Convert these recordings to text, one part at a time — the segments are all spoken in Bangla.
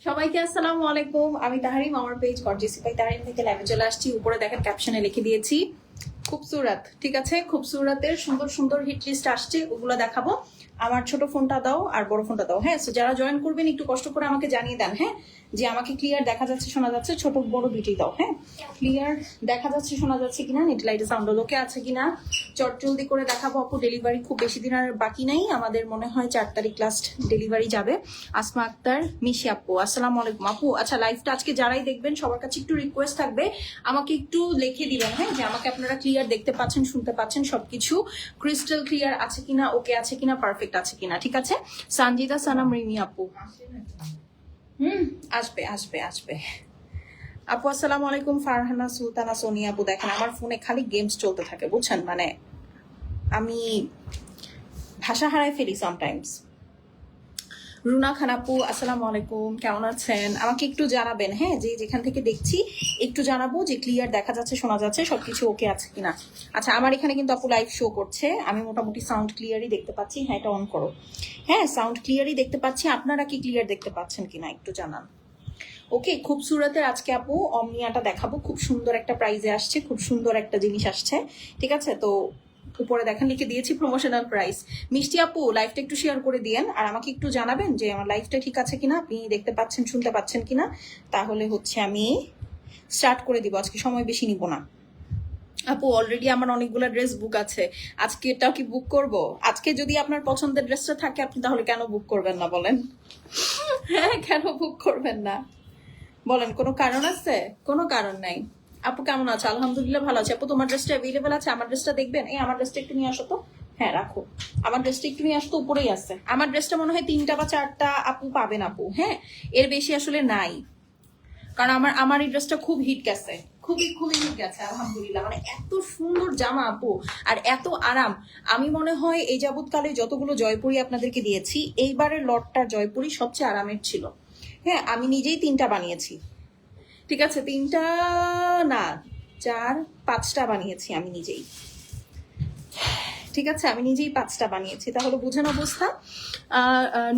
সবাইকে আসসালামু আলাইকুম। আমি তাহারিম, আমার পেজ গর্জিসিফাই তাহারিম থেকে লাইভে চলে আসছি। উপরে দেখেন ক্যাপশনে লিখে দিয়েছি খুবসুরত। ঠিক আছে, খুবসুরতের সুন্দর সুন্দর হিট লিস্ট আসছে, ওগুলো দেখাবো। আমার ছোট ফোনটা দাও আর বড় ফোনটা দাও। হ্যাঁ, so যারা জয়েন করবেন একটু কষ্ট করে আমাকে জানিয়ে দেন, হ্যাঁ, যে আমাকে ক্লিয়ার দেখা যাচ্ছে শোনা যাচ্ছে। ছোট বড় দুইটি দাও। হ্যাঁ, ক্লিয়ার দেখা যাচ্ছে শোনা যাচ্ছে কিনা, নেট লাইটে সাউন্ড ওকে আছে কিনা, চট জলদি করে দেখাবো আপু। ডেলিভারি খুব বেশি দিন আর বাকি নাই, আমাদের মনে হয় 4 তারিখ লাস্ট ডেলিভারি যাবে। আসমা আক্তার, মিশি আপু, আসসালামু আলাইকুম আপু। আচ্ছা, লাইভটা আজকে যারাই দেখবেন সবার কাছে একটু রিকোয়েস্ট থাকবে, আমাকে একটু লিখে দিবেন, হ্যাঁ, যে আমাকে আপনারা ক্লিয়ার দেখতে পাচ্ছেন, শুনতে পাচ্ছেন, সবকিছু ক্রিস্টাল ক্লিয়ার আছে কিনা, ওকে আছে কিনা, পারফেক্ট আছে কিনা। ঠিক আছে, সানজিদা সানাম রিমি আপু। আসবে আসবে আসবে আপু। আসসালামু আলাইকুম। ফারহানা সুলতানা সোনিয়া আপু, দেখেন আমার ফোনে খালি গেমস চলতে থাকে, বুঝছেন, মানে আমি ভাষা হারাই ফেলি সামটাইমস। রুনা খান আপু, আসসালামু আলাইকুম, কেমন আছেন? আমাকে একটু জানাবেন, হ্যাঁ, যে যেখান থেকে দেখছি একটু জানাবো যে ক্লিয়ার দেখা যাচ্ছে শোনা যাচ্ছে সবকিছু ওকে আছে কিনা। আচ্ছা, আমার এখানে কিন্তু আপু লাইভ শো করছে, আমি মোটামুটি সাউন্ড ক্লিয়ারই দেখতে পাচ্ছি। হ্যাঁ, এটা অন করো। হ্যাঁ, সাউন্ড ক্লিয়ারই দেখতে পাচ্ছি, আপনারা কি ক্লিয়ার দেখতে পাচ্ছেন কিনা একটু জানান। ওকে, খুবসুরতের আজকে আপু অমনিয়াটা দেখাবো, খুব সুন্দর একটা প্রাইজে আসছে, খুব সুন্দর একটা জিনিস আসছে। ঠিক আছে, তো উপরে দেখেন লিখে দিয়েছি প্রমোশনাল প্রাইস। মিষ্টি আপু, লাইভটা একটু শেয়ার করে দিয়েন আর আমাকে একটু জানাবেন যে আমার লাইভটা ঠিক আছে কিনা, আপনি দেখতে পাচ্ছেন শুনতে পাচ্ছেন কিনা। তাহলে হচ্ছে আমি স্টার্ট করে দিব, আজকে সময় বেশি নিব না। আপু, অলরেডি আমার অনেকগুলো ড্রেস বুক আছে, আজকে এটাও কি বুক করব? আজকে যদি আপনার পছন্দের ড্রেসটা থাকে আপনি তাহলে কেন বুক করবেন না বলেন? হ্যাঁ, কেন বুক করবেন না বলেন? কোনো কারণ আছে? কোনো কারণ নাই। আপু কেমন আছো? আলহামদুলিল্লাহ ভালো আছে। আপু, তোমার ড্রেসটা অ্যাভেলেবেল আছে? আমার ড্রেসটা দেখবেন। এই আমার ড্রেসটা একটু নিয়ে আসো তো। হ্যাঁ, রাখো। আমার ড্রেসটা একটু নিয়ে আসতো, উপরেই আছে। আমার ড্রেসটা মনে হয় 3টা বা 4টা আপু পাবেন আপু, হ্যাঁ, এর বেশি আসলে নাই। কারণ আমার এই ড্রেসটা খুব হিট গেছে, খুবই খুবই হিট গেছে আলহামদুলিল্লাহ। মানে এত সুন্দর জামা আপু, আর এত আরাম। আমি মনে হয় এই যাবৎকালে যতগুলো জয়পুরি আপনাদেরকে দিয়েছি, এইবারের লটটা জয়পুরি সবচেয়ে আরামের ছিল। হ্যাঁ, আমি নিজেই 3টা বানিয়েছি। ঠিক আছে, 3টা না, 4-5টা বানিয়েছি আমি নিজেই। ঠিক আছে, আমি নিজেই 5টা বানিয়েছি, তাহলে বুঝেন অবস্থা।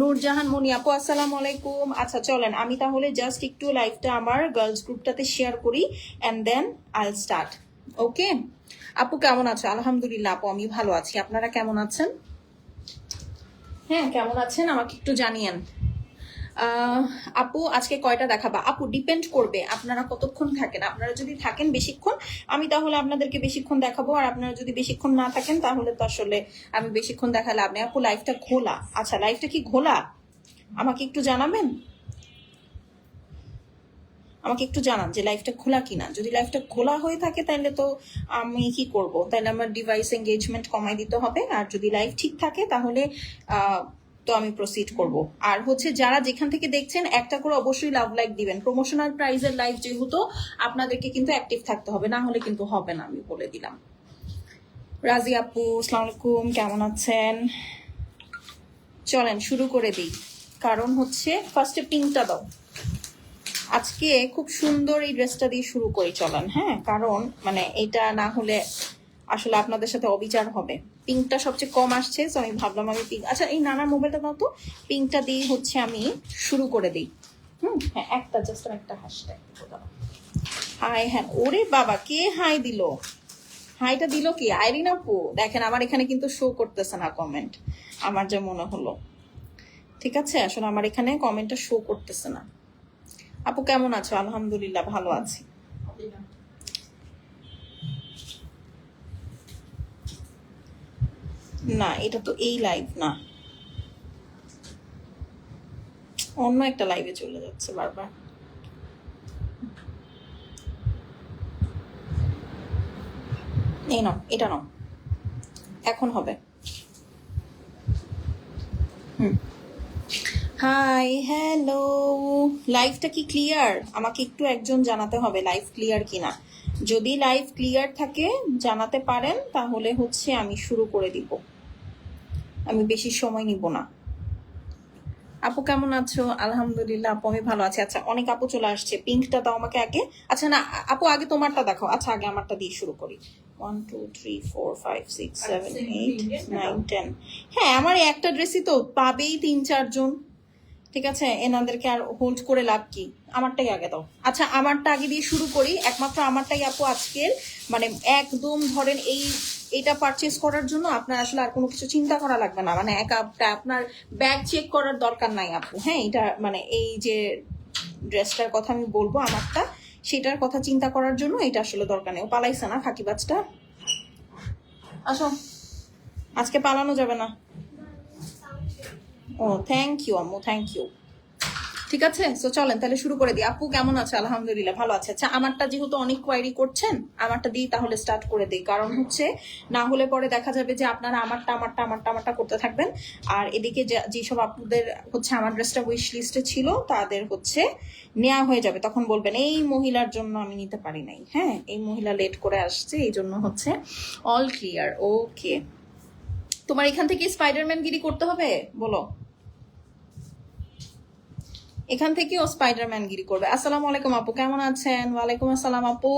নূরজাহান মনি আপু, আসসালামু আলাইকুম। আচ্ছা চলেন, আমি তাহলে জাস্ট একটু লাইভটা আমার গার্লস গ্রুপটাতে শেয়ার করি অ্যান্ড দেন আইল স্টার্ট। ওকে আপু, কেমন আছো? আলহামদুলিল্লাহ আপু, আমি ভালো আছি। আপনারা কেমন আছেন? হ্যাঁ, কেমন আছেন আমাকে একটু জানিয়েন। আপু, আজকে কয়টা দেখাবা? আপু, ডিপেন্ড করবে আপনারা কতক্ষণ থাকেন। আপনারা যদি থাকেন বেশিক্ষণ, আমি তাহলে আপনাদেরকে বেশিক্ষণ দেখাবো, আর আপনারা যদি বেশিক্ষণ না থাকেন তাহলে তো আসলে আমি বেশিক্ষণ দেখালে আপনি। আপু, লাইফটা খোলা? আচ্ছা, লাইফটা কি খোলা? আমাকে একটু জানাবেন, আমাকে একটু জানান যে লাইফটা খোলা কিনা। যদি লাইফটা খোলা হয়ে থাকে তাহলে তো আমি কি করব, তাহলে আমার ডিভাইস এঙ্গেজমেন্ট কমাই দিতে হবে। আর যদি লাইফ ঠিক থাকে তাহলে তো আমি প্রসিড করব। আর হচ্ছে যারা যেখান থেকে দেখছেন একটা করে অবশ্যই লাভ লাইক দিবেন। প্রমোশনাল প্রাইজের লাইভ যেহেতু, আপনাদেরকে কিন্তু অ্যাক্টিভ থাকতে হবে, না হলে কিন্তু হবে না, আমি বলে দিলাম। রাজি আপু, আসসালামু আলাইকুম, কেমন আছেন? চলেন শুরু করে দিই। কারণ হচ্ছে ফার্স্টে পিঙ্কটা দাও। আজকে খুব সুন্দর এই ড্রেসটা দিয়ে শুরু করি, চলেন। হ্যাঁ, কারণ মানে এটা না হলে আসলে আপনাদের সাথে অবিচার হবে। পিঙ্কটা সবচেয়ে কম আসছে, তো আমি ভাবলাম আমি পিঙ্ক। আচ্ছা, এই নানার মোবাইলটা দাও তো। পিঙ্কটা দিয়ে হচ্ছে আমি শুরু করে দিই। হ্যাঁ, একটা জাস্ট একটা হ্যাশট্যাগ দাও। হাই, হ্যাঁ, ওরে বাবা, কে হাই দিল? হাইটা দিল কি? আইরিন আপু। দেখেন আমার এখানে কিন্তু শো করতেছে না কমেন্ট, আমার যা মনে হলো। ঠিক আছে, আসলে আমার এখানে কমেন্টটা শো করতেছে না। আপু কেমন আছো? আলহামদুলিল্লাহ ভালো আছি। না, এটা তো এই লাইভ না, অন্য একটা লাইভে চলে যাচ্ছে বারবার। এই নাও, এটা নাও, এখন হবে। Hi, hello. লাইভটা কি ক্লিয়ার? আমাকে একটু একজন জানাতে হবে লাইভ ক্লিয়ার কিনা। যদি লাইভ ক্লিয়ার থাকে জানাতে পারেন, তাহলে হচ্ছে আমি শুরু করে দিব, আমি বেশি সময় নিব না। আপু কেমন আছো? আলহামদুলিল্লাহ আপু, আমি ভালো আছি। আচ্ছা, অনেক আপু চলে আসছে। পিঙ্কটা দাও আমাকে আগে। আচ্ছা না আপু, আগে তোমারটা দেখো। আচ্ছা, আগে আমারটা দিয়ে শুরু করি। 1 2 3 4 5 6 7 8 9 10। হ্যাঁ, আমার একটা ড্রেসই তো পাবেই 3-4 জন। ঠিক আছে, এনাদেরকে আর হোল্ড করে লাভ কি, আমারটাই আগে দাও। আচ্ছা আমারটা আগে দিয়ে শুরু করি, একমাত্র আমারটাই আপু আজকের মানে একদম ধরেন এটা পারচেস করার জন্য আপনার আসলে আর কোনো কিছু চিন্তা করা লাগবে না, মানে আপনার ব্যাগ চেক করার দরকার নাই আপু। হ্যাঁ এটা মানে এই যে ড্রেসটার কথা আমি বলবো আমারটা, সেটার কথা চিন্তা করার জন্য এটা আসলে দরকার নেই। ও পালাইছে না ফাঁকিবাজটা, আসো আজকে পালানো যাবে না। ও থ্যাংক ইউ আম্মু, থ্যাংক ইউ। ঠিক আছে, তো চলেন তাহলে শুরু করে দিই। আপু কেমন আছে? আলহামদুলিল্লাহ ভালো আছে। আচ্ছা আমারটা যেহেতু অনেক কোয়ারি করছেন, আমারটা দিই তাহলে স্টার্ট করে দিই, কারণ হচ্ছে না হলে পরে দেখা যাবে যে আপনারা আমারটা করতে থাকবেন, আর এদিকে যেসব আপুদের হচ্ছে আমার ড্রেসটা উইশ লিস্টে ছিল তাদের হচ্ছে নেওয়া হয়ে যাবে, তখন বলবেন এই মহিলার জন্য আমি নিতে পারি নাই। হ্যাঁ এই মহিলা লেট করে আসছে, এই জন্য হচ্ছে অল ক্লিয়ার। ওকে, তোমার এখান থেকে স্পাইডারম্যান গিরি করতে হবে বলো, এখান থেকেও স্পাইডারম্যান গিরি করবে। আসসালামু আলাইকুম আপু, কেমন আছেন? ওয়ালাইকুম আসসালাম আপু।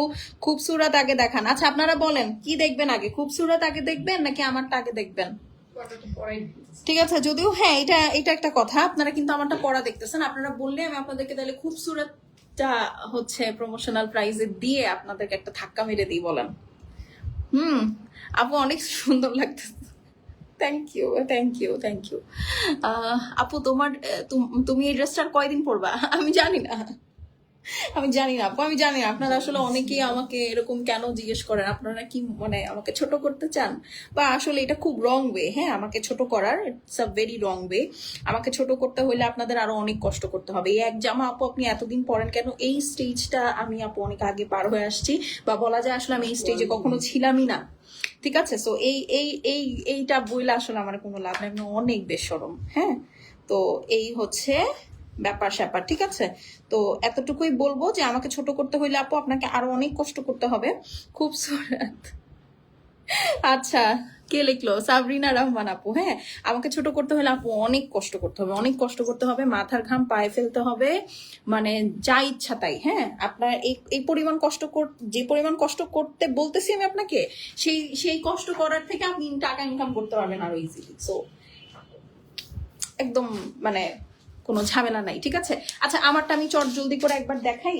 খুবসুরত আগে দেখান। আচ্ছা আপনারা বলেন কি দেখবেন আগে, খুবসুরত আগে দেখবেন নাকি আমারটা আগে দেখবেন? ঠিক আছে, যদিও হ্যাঁ এটা এটা একটা কথা, আপনারা কিন্তু আমারটা পড়া দেখতেছেন, আপনারা বললে আমি আপনাদেরকে তাহলে খুবসুরতটা হচ্ছে প্রমোশনাল প্রাইজে দিয়ে আপনাদেরকে একটা ধাক্কা মেরে দিই, বলেন? আপু অনেক সুন্দর লাগতেছে, thank you thank you thank you. আপু তোমার তুমি এই ড্রেসটার কয়দিন পরবা? আমি জানি না, আমি জানি না আপু, আমি জানি না। আপনারা আসলে অনেকেই আমাকে এরকম কেন জিজ্ঞেস করেন, আপনারা কি মানে আমাকে ছোট করতে চান, বা আসলে এটা খুব রং ওয়ে। হ্যাঁ আমাকে ছোট করার, it's a very wrong way. আমাকে ছোট করতে হলে আপনাদের আরো অনেক কষ্ট করতে হবে। এই এক জামা আপু আপনি এতদিন পরেন কেন? এই স্টেজটা আমি আপু অনেক আগে পার হয়ে আসছি, বা বলা যায় আসলে আমি এই স্টেজে কখনো ছিলামই না। ঠিক আছে, সো এইটা বইলে আসলে আমার কোনো লাভ নেই, আমি অনেক বেশরম। হ্যাঁ তো এই হচ্ছে ব্যাপার স্যাপার, ঠিক আছে। তো এতটুকুই বলবো যে আমাকে ছোট করতে হইলে আপু আপনাকে আরো অনেক কষ্ট করতে হবে। খুব সুরাত। আচ্ছা কে লিখলো? সাবরিনা রহমান আপু। হ্যাঁ আমাকে ছোট করতে হলে আপু অনেক কষ্ট করতে হবে, অনেক কষ্ট করতে হবে, মাথার ঘাম পায়ে ফেলতে হবে, মানে যা ইচ্ছা তাই। হ্যাঁ আপনার এই পরিমাণ কষ্ট যে পরিমাণ কষ্ট করতে বলতেছি আমি আপনাকে, সেই কষ্ট করার থেকে আপনি টাকা ইনকাম করতে পারবেন আরো ইজিলি। সো একদম মানে কোনো ঝামেলা নাই, ঠিক আছে। আচ্ছা আমারটা আমি চট জলদি করে একবার দেখাই,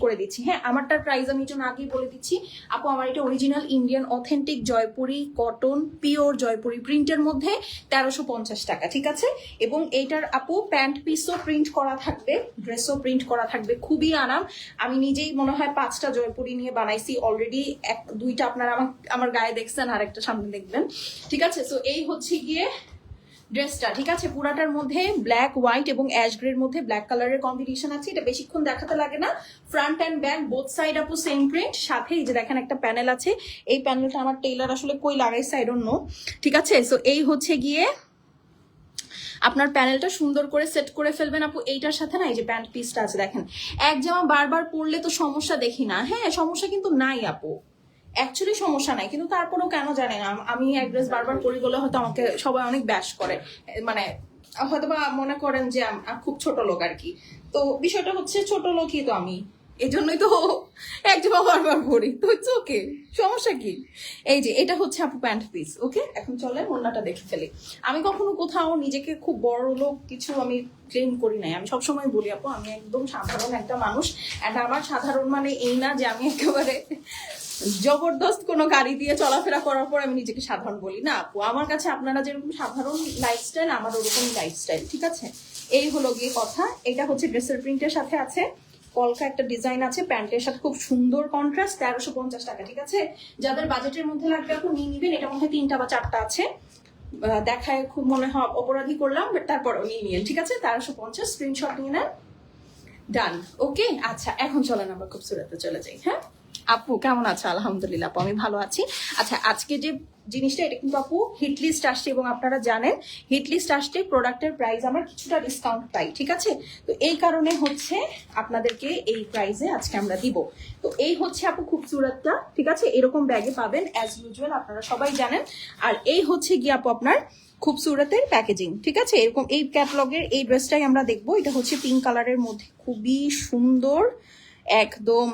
করে দিচ্ছি। হ্যাঁ আমারটার প্রাইস আমি জন্য আগেই বলে দিচ্ছি আপু, আমার এটা original Indian authentic Jaipuri cotton pure Jaipuri প্রিন্টের মধ্যে 1350 টাকা, ঠিক আছে। এবং এইটার আপু প্যান্ট পিসও প্রিন্ট করা থাকবে, ড্রেসও প্রিন্ট করা থাকবে, খুবই আরাম। আমি নিজেই মনে হয় 5টা জয়পুরি নিয়ে বানাইছি অলরেডি, দুইটা আপনারা আমার গায়ে দেখছেন আর একটা সামনে দেখবেন, ঠিক আছে। সো এই হচ্ছে গিয়ে ড্রেসটা, ঠিক আছে। পুরাটার মধ্যে ব্ল্যাক হোয়াইট এবং অ্যাশ গ্রের মধ্যে ব্ল্যাক কালারের কম্বিনেশন আছে, এটা বেশিক্ষণ দেখাতে লাগে না। Front and back both side আপু সেম প্রিন্ট, সাথে এই যে দেখেন একটা প্যানেল আছে, এই প্যানেলটা আমার টেইলার আসলে কই লাগাইছে আই ডোন্ট নো, ঠিক আছে। সো এই হচ্ছে গিয়ে আপনার প্যানেলটা সুন্দর করে সেট করে ফেলবেন আপু। এইটার সাথে না এই যে প্যান্ট পিসটা আছে দেখেন, এক জামা বারবার পরলে তো সমস্যা দেখি না, হ্যাঁ সমস্যা কিন্তু নাই আপু, অ্যাকচুয়ালি সমস্যা নাই, কিন্তু তারপরেও কেন জানি না আমি এক ড্রেস বারবার পরি বলে হয়তো আমাকে সবাই অনেক ব্যাশ করে, মানে হয়তো বা মনে করেন যে খুব ছোট লোক আর কি। তো বিষয়টা হচ্ছে ছোট লোকই তো আমি, এই জন্যই তো একজন বারবার পরি, তো হচ্ছে ওকে, সমস্যা কি। এই যে এটা হচ্ছে আপু প্যান্ট পিস। ওকে এখন চলেন অন্যটা দেখে ফেলি। আমি কখনো কোথাও নিজেকে খুব বড় লোক কিছু আমি ক্লেম করি নাই, আমি সবসময় বলি আপু আমি একদম সাধারণ একটা মানুষ, অ্যান্ড আমার সাধারণ মানে এই না যে আমি একেবারে জবরদস্ত কোনো গাড়ি দিয়ে চলাফেরা করার পর আমি নিজেকে সাধারণ বলি না আপু। আমার কাছে আপনারা যেরকম সাধারণ লাইফস্টাইল, আমার ওরকম লাইফস্টাইল, ঠিক আছে। এই হলো গিয়ে কথা। এটা হচ্ছে ড্রেসের প্রিন্টের সাথে আছে, কলকা একটা ডিজাইন আছে, প্যান্টের সাথে খুব সুন্দর কন্ট্রাস্ট, 1350 টাকা, ঠিক আছে। যাদের বাজেটের মধ্যে লাগবে আপু নিয়ে নিবেন, এটার মধ্যে 3টা বা 4টা আছে, দেখায় খুব মনে হয় অপরাধী করলাম, বাট তারপরও নিয়ে নিন, ঠিক আছে। 1350 স্ক্রিনশট নিয়ে নেন, ডান। ওকে আচ্ছা এখন চলেন আমরা খুব সুরাতে চলে যাই। হ্যাঁ আপু কেমন আছো? আলহামদুলিল্লাহ আপু আমি ভালো আছি। আচ্ছা আজকে যে জিনিসটা এটা কিন্তু আপু হিট লিস্ট আসছে, এবং আপনারা জানেন হিট লিস্ট আসলে প্রোডাক্টের প্রাইস আমার কিছুটা ডিসকাউন্ট পাই, ঠিক আছে। তো এই কারণে হচ্ছে আপনাদেরকে এই প্রাইসে আজকে আমরা দিব। তো এই হচ্ছে আপু খুবসুরতটা, ঠিক আছে, এরকম ব্যাগে পাবেন অ্যাজ ইউজুয়াল, আপনারা সবাই জানেন। আর এই হচ্ছে গিয়ে আপু আপনার খুবসুরতের প্যাকেজিং, ঠিক আছে। এরকম এই ক্যাটালগের এই ড্রেসটাই আমরা দেখবো। এটা হচ্ছে পিঙ্ক কালারের মধ্যে খুবই সুন্দর, একদম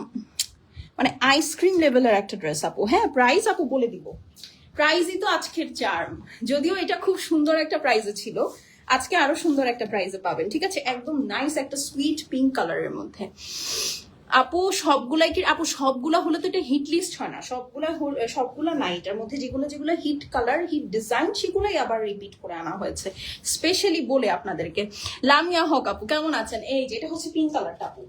মানে আইসক্রিম লেভেলের একটা ড্রেস আপু। হ্যাঁ প্রাইস আপু বলে দিব, প্রাইসই তো আজকের চার্ম, যদিও এটা খুব সুন্দর একটা প্রাইসে ছিল। আজকে আরো সুন্দর একটা প্রাইসে পাবেন, ঠিক আছে? একদম নাইস একটা সুইট পিঙ্ক কালারের মধ্যে। আপু সবগুলাই কি আপু সবগুলা হলে তো এটা হিট লিস্ট হয় না, সবগুলা নাই, এটার মধ্যে যেগুলো যেগুলো হিট কালার হিট ডিজাইন সেগুলোই আবার রিপিট করে আনা হয়েছে স্পেশালি বলে আপনাদেরকে। লামিয়া হক আপু কেমন আছেন? এই যে এটা হচ্ছে পিঙ্ক কালারটা আপু,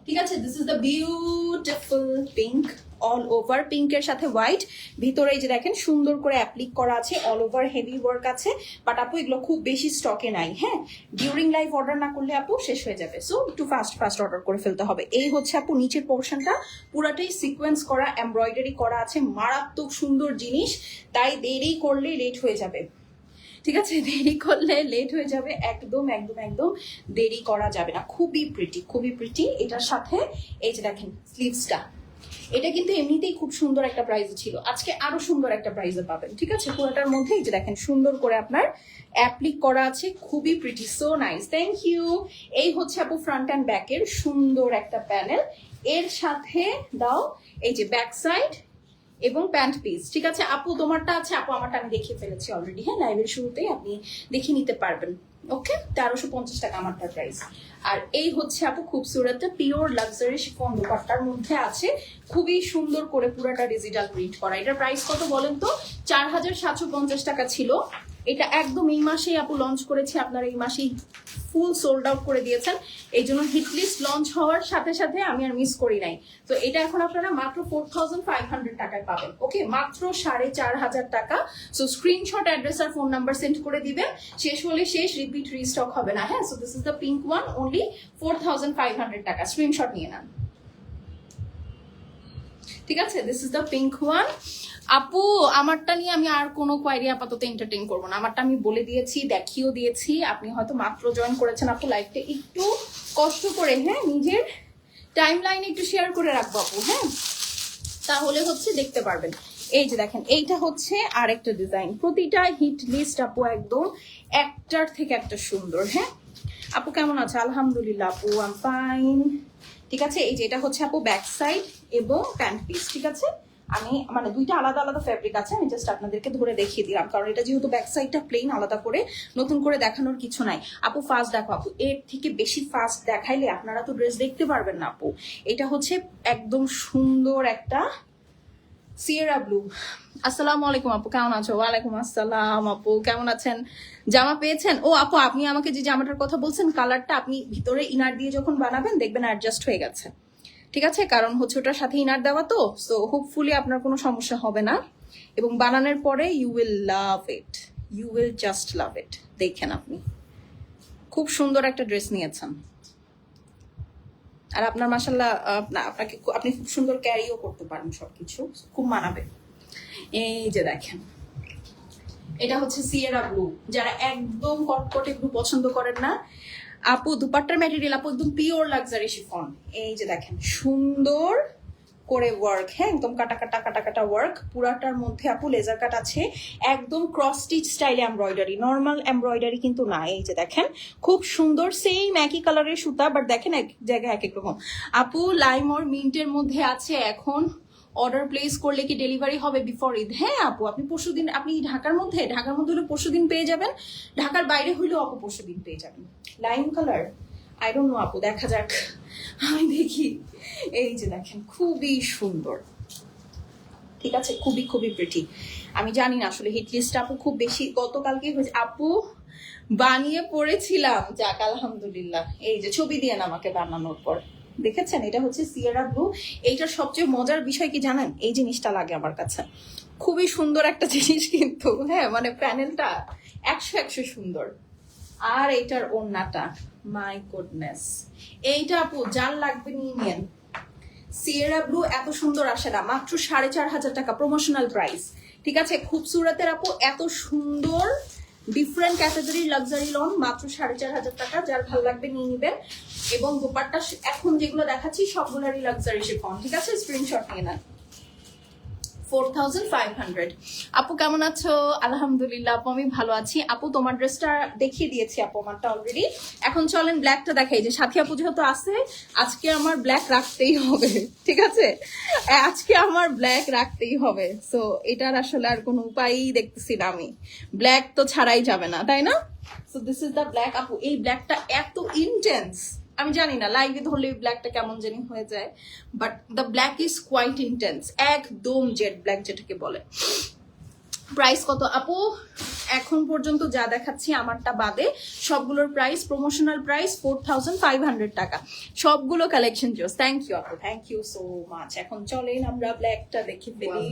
ঠিক আছে? This is the beautiful pink, all over পিঙ্কের সাথে হোয়াইট, ভিতরে এই যে দেখেন সুন্দর করে অ্যাপ্লিক করা আছে, অল ওভার হেভি ওয়ার্ক আছে। বাট আপু এগুলো খুব বেশি স্টকে নাই, হ্যাঁ? ডিউরিং লাইভ অর্ডার না করলে আপু শেষ হয়ে যাবে, সো একটু ফাস্ট অর্ডার করে ফেলতে হবে। এই হচ্ছে আপু নিচের পোর্শনটা পুরাটাই সিকোয়েন্স করা, এমব্রয়ডারি করা আছে, মারাত্মক সুন্দর জিনিস। তাই দেরি করলে লেট হয়ে যাবে, ঠিক আছে? দেরি করলে লেট হয়ে যাবে, একদম একদম একদম দেরি করা যাবে না। খুবই প্রিটি, খুবই প্রিটি। এটার সাথে এই যে দেখেন স্লিভসটা, এটা কিন্তু এমনিতেই খুব সুন্দর একটা প্রাইজে ছিল, আজকে আরো সুন্দর একটা প্রাইজে পাবেন, ঠিক আছে? পুরোটার মধ্যে এই যে দেখেন সুন্দর করে আপনার অ্যাপ্লিক করা আছে, খুবই pretty, so nice, thank you. এই হচ্ছে আপু ফ্রন্ট অ্যান্ড ব্যাকের সুন্দর একটা প্যানেল, এর সাথে দাও এই যে ব্যাক সাইড এবং প্যান্ট পিস, ঠিক আছে? আপু তোমারটা আছে, আপু আমারটা আমি দেখিয়ে ফেলেছি অলরেডি, হ্যাঁ? লাইভের শুরুতেই আপনি দেখে নিতে পারবেন। ওকে, 1350 টাকা আমারটার প্রাইস। আর এই হচ্ছে আপু খুবসুরত পিওর লাক্সারি শিফন দুপাট্টার মধ্যে আছে, খুবই সুন্দর করে পুরাটা ডিজিটাল প্রিন্ট করা। এটার প্রাইস কত বলেন তো? 4750 টাকা ছিল। এটা একদম এই মাসেই আপু লঞ্চ করেছে, আপনারা এই মাসেই ফুল সোল্ড আউট করে দিয়েছেন, এই জন্য হিট লিস্ট লঞ্চ হওয়ার সাথে সাথে আমি আর মিস করি নাই। তো এটা এখন আপনারা মাত্র 4500 টাকায় পাবেন। ওকে, মাত্র 4500 টাকা। সো স্ক্রিনশট, অ্যাড্রেস আর ফোন নাম্বার সেন্ড করে দিবেন, শেষ হলে শেষ, রিপিট রিস্টক হবে না, হ্যাঁ? So this is the pink one, only 4500 টাকা। স্ক্রিনশট নিয়ে নেন, ঠিক আছে? This is the pink one. আপু আমারটা নিয়ে আমি আর কোনো কোয়ারি আপাতত এন্টারটেইন করবো না, আমারটা আমি বলে দিয়েছি, দেখিয়েও দিয়েছি। আপনি হয়তো মাত্র জয়েন করেছেন আপু, লাইভটা একটু কষ্ট করে, হ্যাঁ, নিজের টাইম লাইনে একটু শেয়ার করে রাখবো আপু, হ্যাঁ? তাহলে হচ্ছে দেখতে পারবেন। এই যে দেখেন এইটা হচ্ছে আরেকটা ডিজাইন, প্রতিটা হিট লিস্ট আপু একদম একটার থেকে একটা সুন্দর, হ্যাঁ? আপু কেমন আছে? আলহামদুলিল্লাহ আপু, আই এম ফাইন, ঠিক আছে? এই যে এটা হচ্ছে আপু ব্যাক সাইড এবং প্যান্ট পিস, ঠিক আছে? আমি মানে দুইটা আলাদা আলাদা ফ্যাব্রিক আছে, আমি জাস্ট আপনাদেরকে ধরে দেখিয়ে দিলাম, কারণ এটা যেহেতু ব্যাক সাইডটা প্লেন, আলাদা করে নতুন করে দেখানোর কিছু নাই। আপু ফাস্ট দেখো আপু, এর থেকে বেশি ফাস্ট দেখাইলে আপনারা তো ড্রেস দেখতে পারবেন না আপু। এটা হচ্ছে একদম সুন্দর একটা সিয়েরা ব্লু। আসসালামু আলাইকুম আপু, কেমন আছো? ওয়ালাইকুম আসসালাম আপু, কেমন আছেন? জামা পেয়েছেন? ও আপু আপনি আমাকে যে জামাটার কথা বলছেন, কালারটা আপনি ভিতরে ইনার দিয়ে যখন বানাবেন দেখবেন অ্যাডজাস্ট হয়ে গেছে, ঠিক আছে? কারণ হচ্ছে ওটার সাথে ইনার দেওয়া তো, সো হোপফুলি আপনার কোনো সমস্যা হবে না, এবং বানানোর পরে you will love it, you will just love it. দেখেন আপনি খুব সুন্দর একটা ড্রেস নিয়েছেন, আর আপনার মাশাল্লাহ আপনি খুব সুন্দর ক্যারিও করতে পারেন, সবকিছু খুব মানাবে। এই যে দেখেন এটা হচ্ছে সিয়েরা ব্লু, যারা একদম কটকটে ব্লু পছন্দ করেন না আপু, দুপাট্টার ম্যাটেরিয়াল আপু একদম পিওর লাক্সারি শিফন। এই যে দেখেন সুন্দর করে ওয়ার্ক, হ্যাঁ, একদম কাটা কাটা কাটা কাটা ওয়ার্ক, পুরাটার মধ্যে আপু লেজার কাট আছে, একদম ক্রস স্টিচ স্টাইলে এমব্রয়ডারি, নর্মাল এমব্রয়ডারি কিন্তু না। এই যে দেখেন খুব সুন্দর, সেম একই কালারের সুতা, বাট দেখেন এক জায়গায় এক এক রকম। আপু লাইম অর মিন্টের মধ্যে আছে এখন, অর্ডার প্লেস করলে কি ডেলিভারি হবে বিফোর ঈদ? হ্যাঁ আপু, আপনি পরশুদিন, আপনি ঢাকার মধ্যে হলে পরশুদিন পেয়ে যাবেন, ঢাকার বাইরে হইলেও আপু পরশুদিন পেয়ে যাবেন। Lime colour I don't know আপু, দেখা যাক, আমি দেখি। এই যে দেখেন খুবই সুন্দর, ঠিক আছে? খুবই খুবই প্রিটি। আমি জানি না আসলে হিট লিস্ট আপু খুব বেশি গতকালকে হয়েছে আপু, বানিয়ে পড়েছিলাম, যাক আলহামদুলিল্লাহ। এই যে ছবি দিয়ে আমাকে বানানোর পর দেখেছেন, এটা হচ্ছে সিয়েরা ব্লু। এইটার সবচেয়ে মজার বিষয় কি জানেন? এই জিনিসটা লাগে আমার কাছে, খুবই সুন্দর একটা জিনিস কিন্তু, হ্যাঁ, মানে প্যানেলটা 100 সুন্দর। আর এইটার ওড়নাটা, মাই গুডনেস, এইটা আপু যার লাগবে নিয়ে নেন। সিয়েরা ব্লু এত সুন্দর আসে না, মাত্র 4500 টাকা প্রমোশনাল প্রাইস, ঠিক আছে? খুবসুরতের আপু এত সুন্দর ডিফারেন্ট ক্যাটাগরির লাক্সারি লন, মাত্র 4500 টাকা, যার ভালো লাগবে নিয়ে নিবেন। এবং দোপাট্টা এখন যেগুলো দেখাচ্ছি সবগুলোরই লাক্সারি শিফন, ঠিক আছে? স্ক্রিনশট নিয়ে নেন, 4500। আপু কেমন আছো? আলহামদুলিল্লাহ আপু আমি ভালো আছি। আপু তোমার ড্রেসটা দেখিয়ে দিয়েছি আপু আমারটা অলরেডি। এখন চলেন ব্ল্যাকটা দেখাই, যে সাথী আপু যেহেতু আছে আজকে আমার ব্ল্যাক রাখতেই হবে, ঠিক আছে? আজকে আমার ব্ল্যাক রাখতেই হবে, সো এটার আসলে আর কোনো উপায়ই দেখতেছি না আমি, ব্ল্যাক তো ছাড়াই যাবে না, তাই না? So this is the black. আপু এই ব্ল্যাকটা এত ইন্টেন্স, আমি জানি না লাইভে ধরলে ব্ল্যাকটা কেমন জানি হয়ে যায়, but the black is quite intense, একদম জেড ব্ল্যাক যেটাকে বলে। প্রাইস কত আপু? এখন পর্যন্ত যা দেখাচ্ছি আমারটা বাদে সবগুলোর প্রাইস, প্রমোশনাল প্রাইস 4500 টাকা, সবগুলো কালেকশন জোস। থ্যাংক ইউ আপু, থ্যাংক ইউ সো মাচ। এখন চলেন আমরা ব্ল্যাকটা দেখে ফেলি।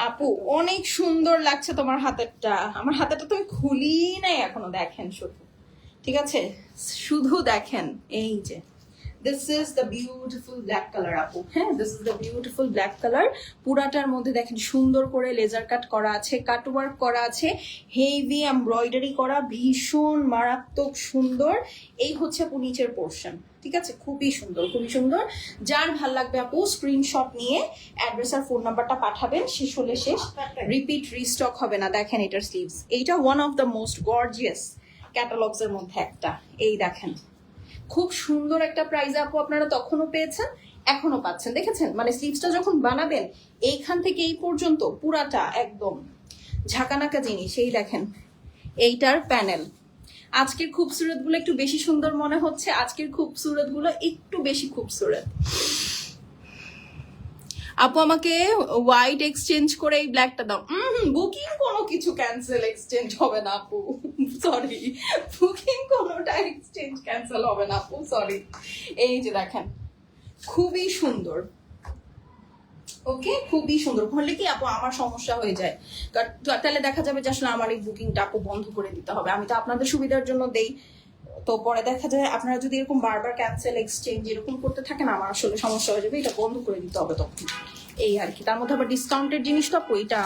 আপু অনেক সুন্দর লাগছে তোমার হাতেরটা, আমার হাতেরটা তো আমি খুলি নাই এখনো, দেখেন শুধু, ঠিক আছে? শুধু দেখেন, এই যে this is the beautiful black colour আপু। হ্যাঁ, this is the beautiful black colour. পুরাটার মধ্যে দেখেন সুন্দর করে লেজার কাট করা আছে, কাট ওয়ার্ক করা আছে, হেভি এমব্রয়ডারি করা, ভীষণ মারাত্মক সুন্দর। এই হচ্ছে আপু নিচের পোর্শন, ঠিক আছে? খুবই সুন্দর, খুবই সুন্দর। যার ভাল লাগবে আপু স্ক্রিনশট নিয়ে অ্যাড্রেস আর ফোন নাম্বারটা পাঠাবেন, শেষ হলে শেষ, রিপিট রিস্টক হবে না। দেখেন এটার স্লিভস, এইটা one of the most gorgeous catalogues এর মধ্যে একটা। এই দেখেন খুব সুন্দর একটা প্রাইজ আপু, আপনারা তখনও পেয়েছেন এখনো পাচ্ছেন, দেখেছেন? মানে স্লিভসটা যখন বানাবেন এইখান থেকে এই পর্যন্ত পুরাটা একদম ঝাঁকানাকা জিনিস। এই দেখেন এইটার প্যানেল। আজকের খুবসুরত গুলো একটু বেশি সুন্দর মনে হচ্ছে, আজকের খুবসুরত গুলো একটু বেশি খুবসুরত। আপু আমাকে হোয়াইট এক্সচেঞ্জ করে এই ব্ল্যাকটা দাও। বুকিং কোনো কিছু ক্যান্সেল এক্সচেঞ্জ হবে না আপু, সরি, বুকিং কোনোটা এক্সচেঞ্জ ক্যান্সেল হবে না আপু, সরি। এই যে দেখেন খুবই সুন্দর, ওকে, খুবই সুন্দর। বললে কি আপু আমার সমস্যা হয়ে যায়, তাহলে দেখা যাবে যে আসলে আমার এই বুকিংটা আপু বন্ধ করে দিতে হবে। আমি তো আপনাদের সুবিধার জন্য দেই, তো পরে দেখা যায় আপনারা যদি এরকম বারবার ক্যান্সেল এক্সচেঞ্জ এরকম করতে থাকেন আমার আসলে সমস্যা হয়ে যাবে, এটা বন্ধ করে দিতে হবে তখন, এই আর কি। তার মধ্যে আবার ডিসকাউন্টের জিনিস তো এটা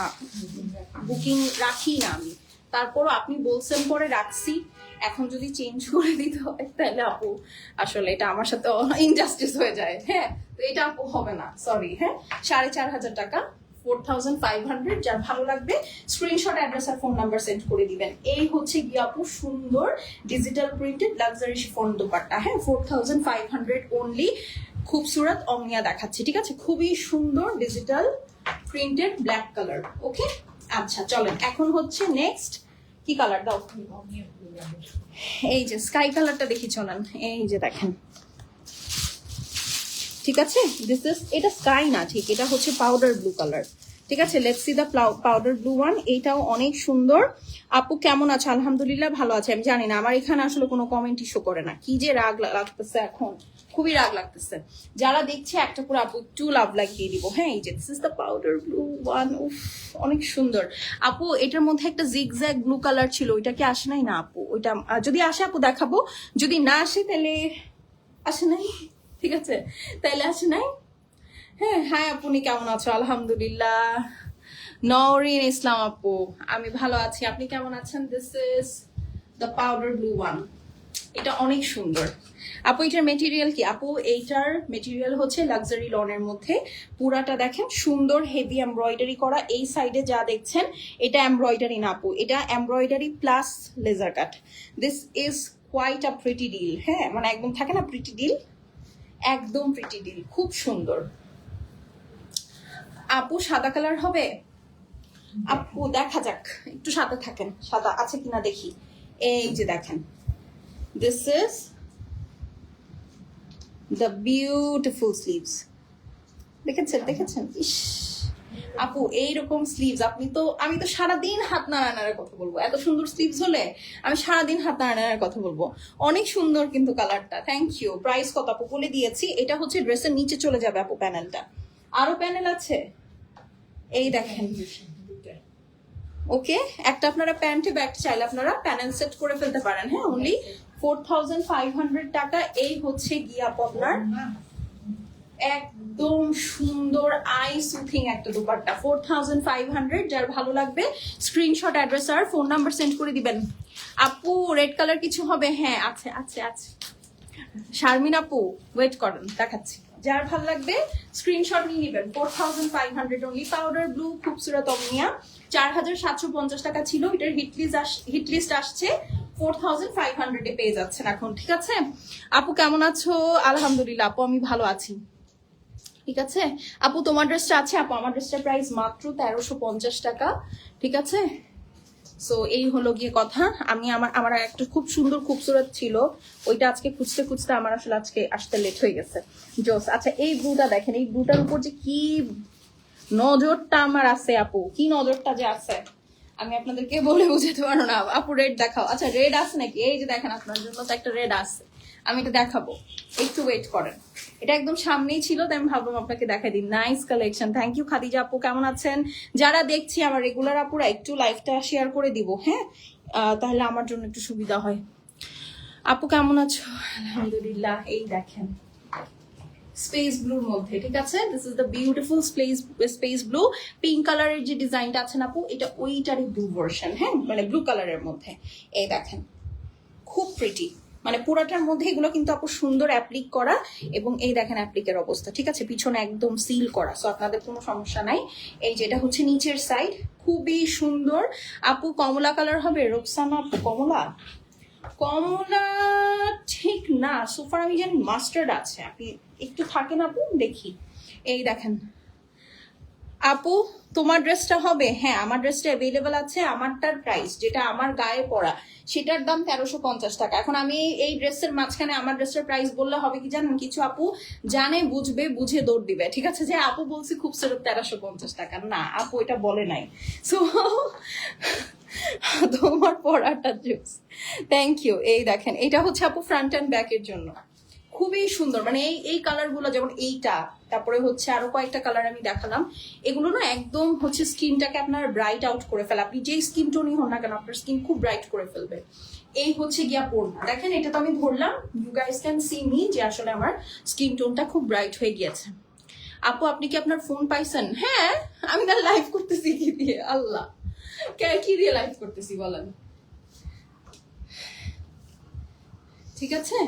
বুকিং রাখি না আমি, তারপরও আপনি বলছেন পরে রাখছি, এখন যদি চেঞ্জ করে দিতে হয় তাহলে আপু আসলে এটা আমার সাথে ইনজাস্টিস হয়ে যায়। হ্যাঁ, তো এটা আপু হবে না, সরি। হ্যাঁ, 4500 টাকা, 4500। যার ভালো লাগবে স্ক্রিনশট অ্যাড্রেস আর ফোন নাম্বার সেন্ড করে দিবেন। এই হচ্ছে গিয়ে আপু সুন্দর digital printed luxury chiffon dupatta. হ্যাঁ, 4500 অনলি। খুবসুরত অমিয়া দেখাচ্ছি, ঠিক আছে? খুবই সুন্দর ডিজিটাল প্রিন্টেড ব্ল্যাক কালার। ওকে, আচ্ছা চলেন এখন হচ্ছে নেক্সট কি কালার দাও? এই যে স্কাই কালারটা দেখি চলেন। এই যে দেখেন, ঠিক আছে? দিস ইজ, এটা স্কাই না, ঠিক, এটা হচ্ছে পাউডার ব্লু কালার, ঠিক আছে? Let's see the powder blue one. এইটাও অনেক সুন্দর। আপু কেমন আছে? আলহামদুলিল্লাহ ভালো আছে। আমি জানি না, আমার এখানে আসলে কোনো কমেন্টই শো করে না, কি যে রাগ লাগতেছে এখন, খুবই রাগ লাগতেছে। যারা দেখছে একটা করে আপু একটু লাভ লাগিয়ে দিব। হ্যাঁ, এই যে this is the powder blue one. উফ, অনেক সুন্দর আপু। এটার মধ্যে একটা জিগজ্যাগ ব্লু কালার ছিল, ওইটা কি আসে নাই? না আপু, ওইটা যদি আসে আপু দেখাবো, যদি না আসে তাহলে আসে নাই, ঠিক আছে? তাইলে আসে নাই। হ্যাঁ, হাই আপনি কেমন আছো? আলহামদুলিল্লাহ। নওরিন ইসলাম আপু, আমি ভালো আছি, আপনি কেমন আছেন? This is the powder blue one. এটা অনেক সুন্দর আপু। এটার মেটেরিয়াল কি আপু? এইটার মেটেরিয়াল হচ্ছে লাক্সারি লনের মধ্যে। পুরাটা দেখেন সুন্দর হেভি এমব্রয়ডারি করা। এই সাইডে যা দেখছেন এটা এমব্রয়ডারি না আপু, এটা embroidery plus laser cut. This is quite a pretty deal. হ্যাঁ, মানে একদম থাকে না প্রিটি ডিল, একদম প্রিটি ডিল, খুব সুন্দর। আপু সাদা কালার হবে? আপু দেখা যাক, একটু সাদা থাকেন, সাদা আছে কিনা দেখি। এই যে দেখেন, this is the beautiful sleeves. দেখেছেন, দেখেছেন? ইস আপু এইরকম স্লিভস আমি তো সারাদিন হাত নাড়ানোর কথা বলবো। এত সুন্দর স্লিভস হলে আমি সারাদিন হাত নাড়ানোর কথা বলবো। অনেক সুন্দর কিন্তু কালারটা। Thank you. প্রাইস কত আপু? বলে দিয়েছি, এটা হচ্ছে ড্রেসের নিচে চলে যাবে আপু প্যানেলটা। আরো প্যানেল আছে, এই দেখেন। ওকে, একটা আপনারা প্যান্টে ব্যাগ চাইলে আপনারা প্যানেল সেট করে ফেলতে পারেন। হ্যাঁ, অনলি 4500 টাকা। এই হচ্ছে গিয়া আপনার একদম সুন্দর আই সুথিং একটা দুপাট্টা, 4500। যার ভালো লাগবে স্ক্রিনশট অ্যাড্রেস আর ফোন নাম্বার সেন্ড করে দিবেন। আপু রেড কালার কিছু হবে? হ্যাঁ আছে, আছে, আছে। শারমিন আপু ওয়েট করেন, দেখাচ্ছি। যার ভাল লাগবে স্ক্রিনশট নিয়ে নেবেন। 4500 অনলি। পাউডার ব্লু খুবসুরত অমনিয়া 4750 টাকা ছিল, এটার হিট লিস্ট আসছে 4500 এ পেয়ে যাচ্ছেন এখন। ঠিক আছে আপু কেমন আছো? আলহামদুলিল্লাহ আপু আমি ভালো আছি। ঠিক আছে আপু তোমার ড্রেসটা আছে? আপু আমার ড্রেসটার প্রাইস মাত্র 1350 টাকা। ঠিক আছে সো এই হলো গিয়ে কথা। আমি আমার একটা খুব সুন্দর খুবসুরত ছিল, ওইটা আজকে খুঁজতে খুঁজতে আমার আসলে আজকে আসতে লেট হয়ে গেছে। জোস। আচ্ছা এই ব্লুটা দেখেন, এই ব্লুটার উপর যে কি নজরটা আমার আছে আপু, কি নজরটা যে আছে আমি আপনাদেরকে বলে বুঝাতে পারবো না। আপু রেড দেখাও। আচ্ছা রেড আছে নাকি? এই যে দেখেন আপনার জন্য তো একটা রেড আছে, আমি এটা দেখাবো, একটু ওয়েট করেন। এটা একদম সামনেই ছিল তাই আমি ভাবলাম আপনাকে দেখাই দিই। Nice collection, thank you Khadija আপু। কেমন আছেন? যারা দেখছি আমার রেগুলার আপুরা একটু লাইভটা শেয়ার করে দিব, হ্যাঁ তাহলে আমার জন্য একটু সুবিধা হয়। আপু কেমন আছো? আলহামদুলিল্লাহ। এই দেখেন স্পেস ব্লুর মধ্যে, ঠিক আছে this is the beautiful space blue. Pink কালারের যে ডিজাইনটা আছে না আপু, এটা ওইটারই ব্লু ভার্সন, হ্যাঁ মানে ব্লু কালারের মধ্যে। এই দেখেন খুব প্রিটি, মানে পুরাটার মধ্যে এগুলো কিন্তু আপু সুন্দর অ্যাপ্লিক করা, এবং এই দেখেন অ্যাপ্লিকের অবস্থা, ঠিক আছে পিছনে একদম সিল করা, সো আপনাদের কোনো সমস্যা নাই। এই যেটা হচ্ছে নিচের সাইড, খুবই সুন্দর। আপু কমলা কালার হবে? রোকসানা আপু কমলা, কমলা ঠিক না, সোফার আমি জানি মাস্টার্ড আছে, আপনি একটু থাকেন আপু দেখি। এই দেখেন আপু তোমার ড্রেসটা হবে? হ্যাঁ আমার ড্রেসটা অ্যাভেলেবেল আছে। আমারটার প্রাইস যেটা আমার গায়ে পড়া সেটার দাম 1350 টাকা। এখন আমি এই ড্রেসের মাঝখানে আমার ড্রেসের প্রাইস বললে হবে কি জানেন, কিছু আপু জানে বুঝবে বুঝে দৌড় দিবে, ঠিক আছে যে আপু বলছি খুব সেরত 1350 টাকা, না আপু এটা বলে নাই। সো তোমার পড়াটা জুস, থ্যাংক ইউ। এই দেখেন এটা হচ্ছে আপু ফ্রন্ট অ্যান্ড ব্যাকের জন্য খুবই সুন্দর, মানে এই কালার গুলো যেমন এইটা, তারপরে হচ্ছে আরো কয়েকটা কালার আমি দেখালাম, এগুলো না একদম হচ্ছে স্কিনটাকে আপনার ব্রাইট আউট করে ফেলে। আপনি যেই স্কিন টোনই হন না কেন আপনার স্কিন খুব ব্রাইট করে ফেলবে। এই হচ্ছে গিয়া পড়না, দেখেন এটা তো আমি ধরলাম, you guys can see me যে আসলে আমার স্কিন টোনটা খুব ব্রাইট হয়ে গিয়েছে। আপু আপনি কি আপনার ফোন পাইছেন? হ্যাঁ আমি তার লাইভ করতেছি কি দিয়ে, আল্লাহ কি দিয়ে লাইভ করতেছি বলেন। ঠিক আছে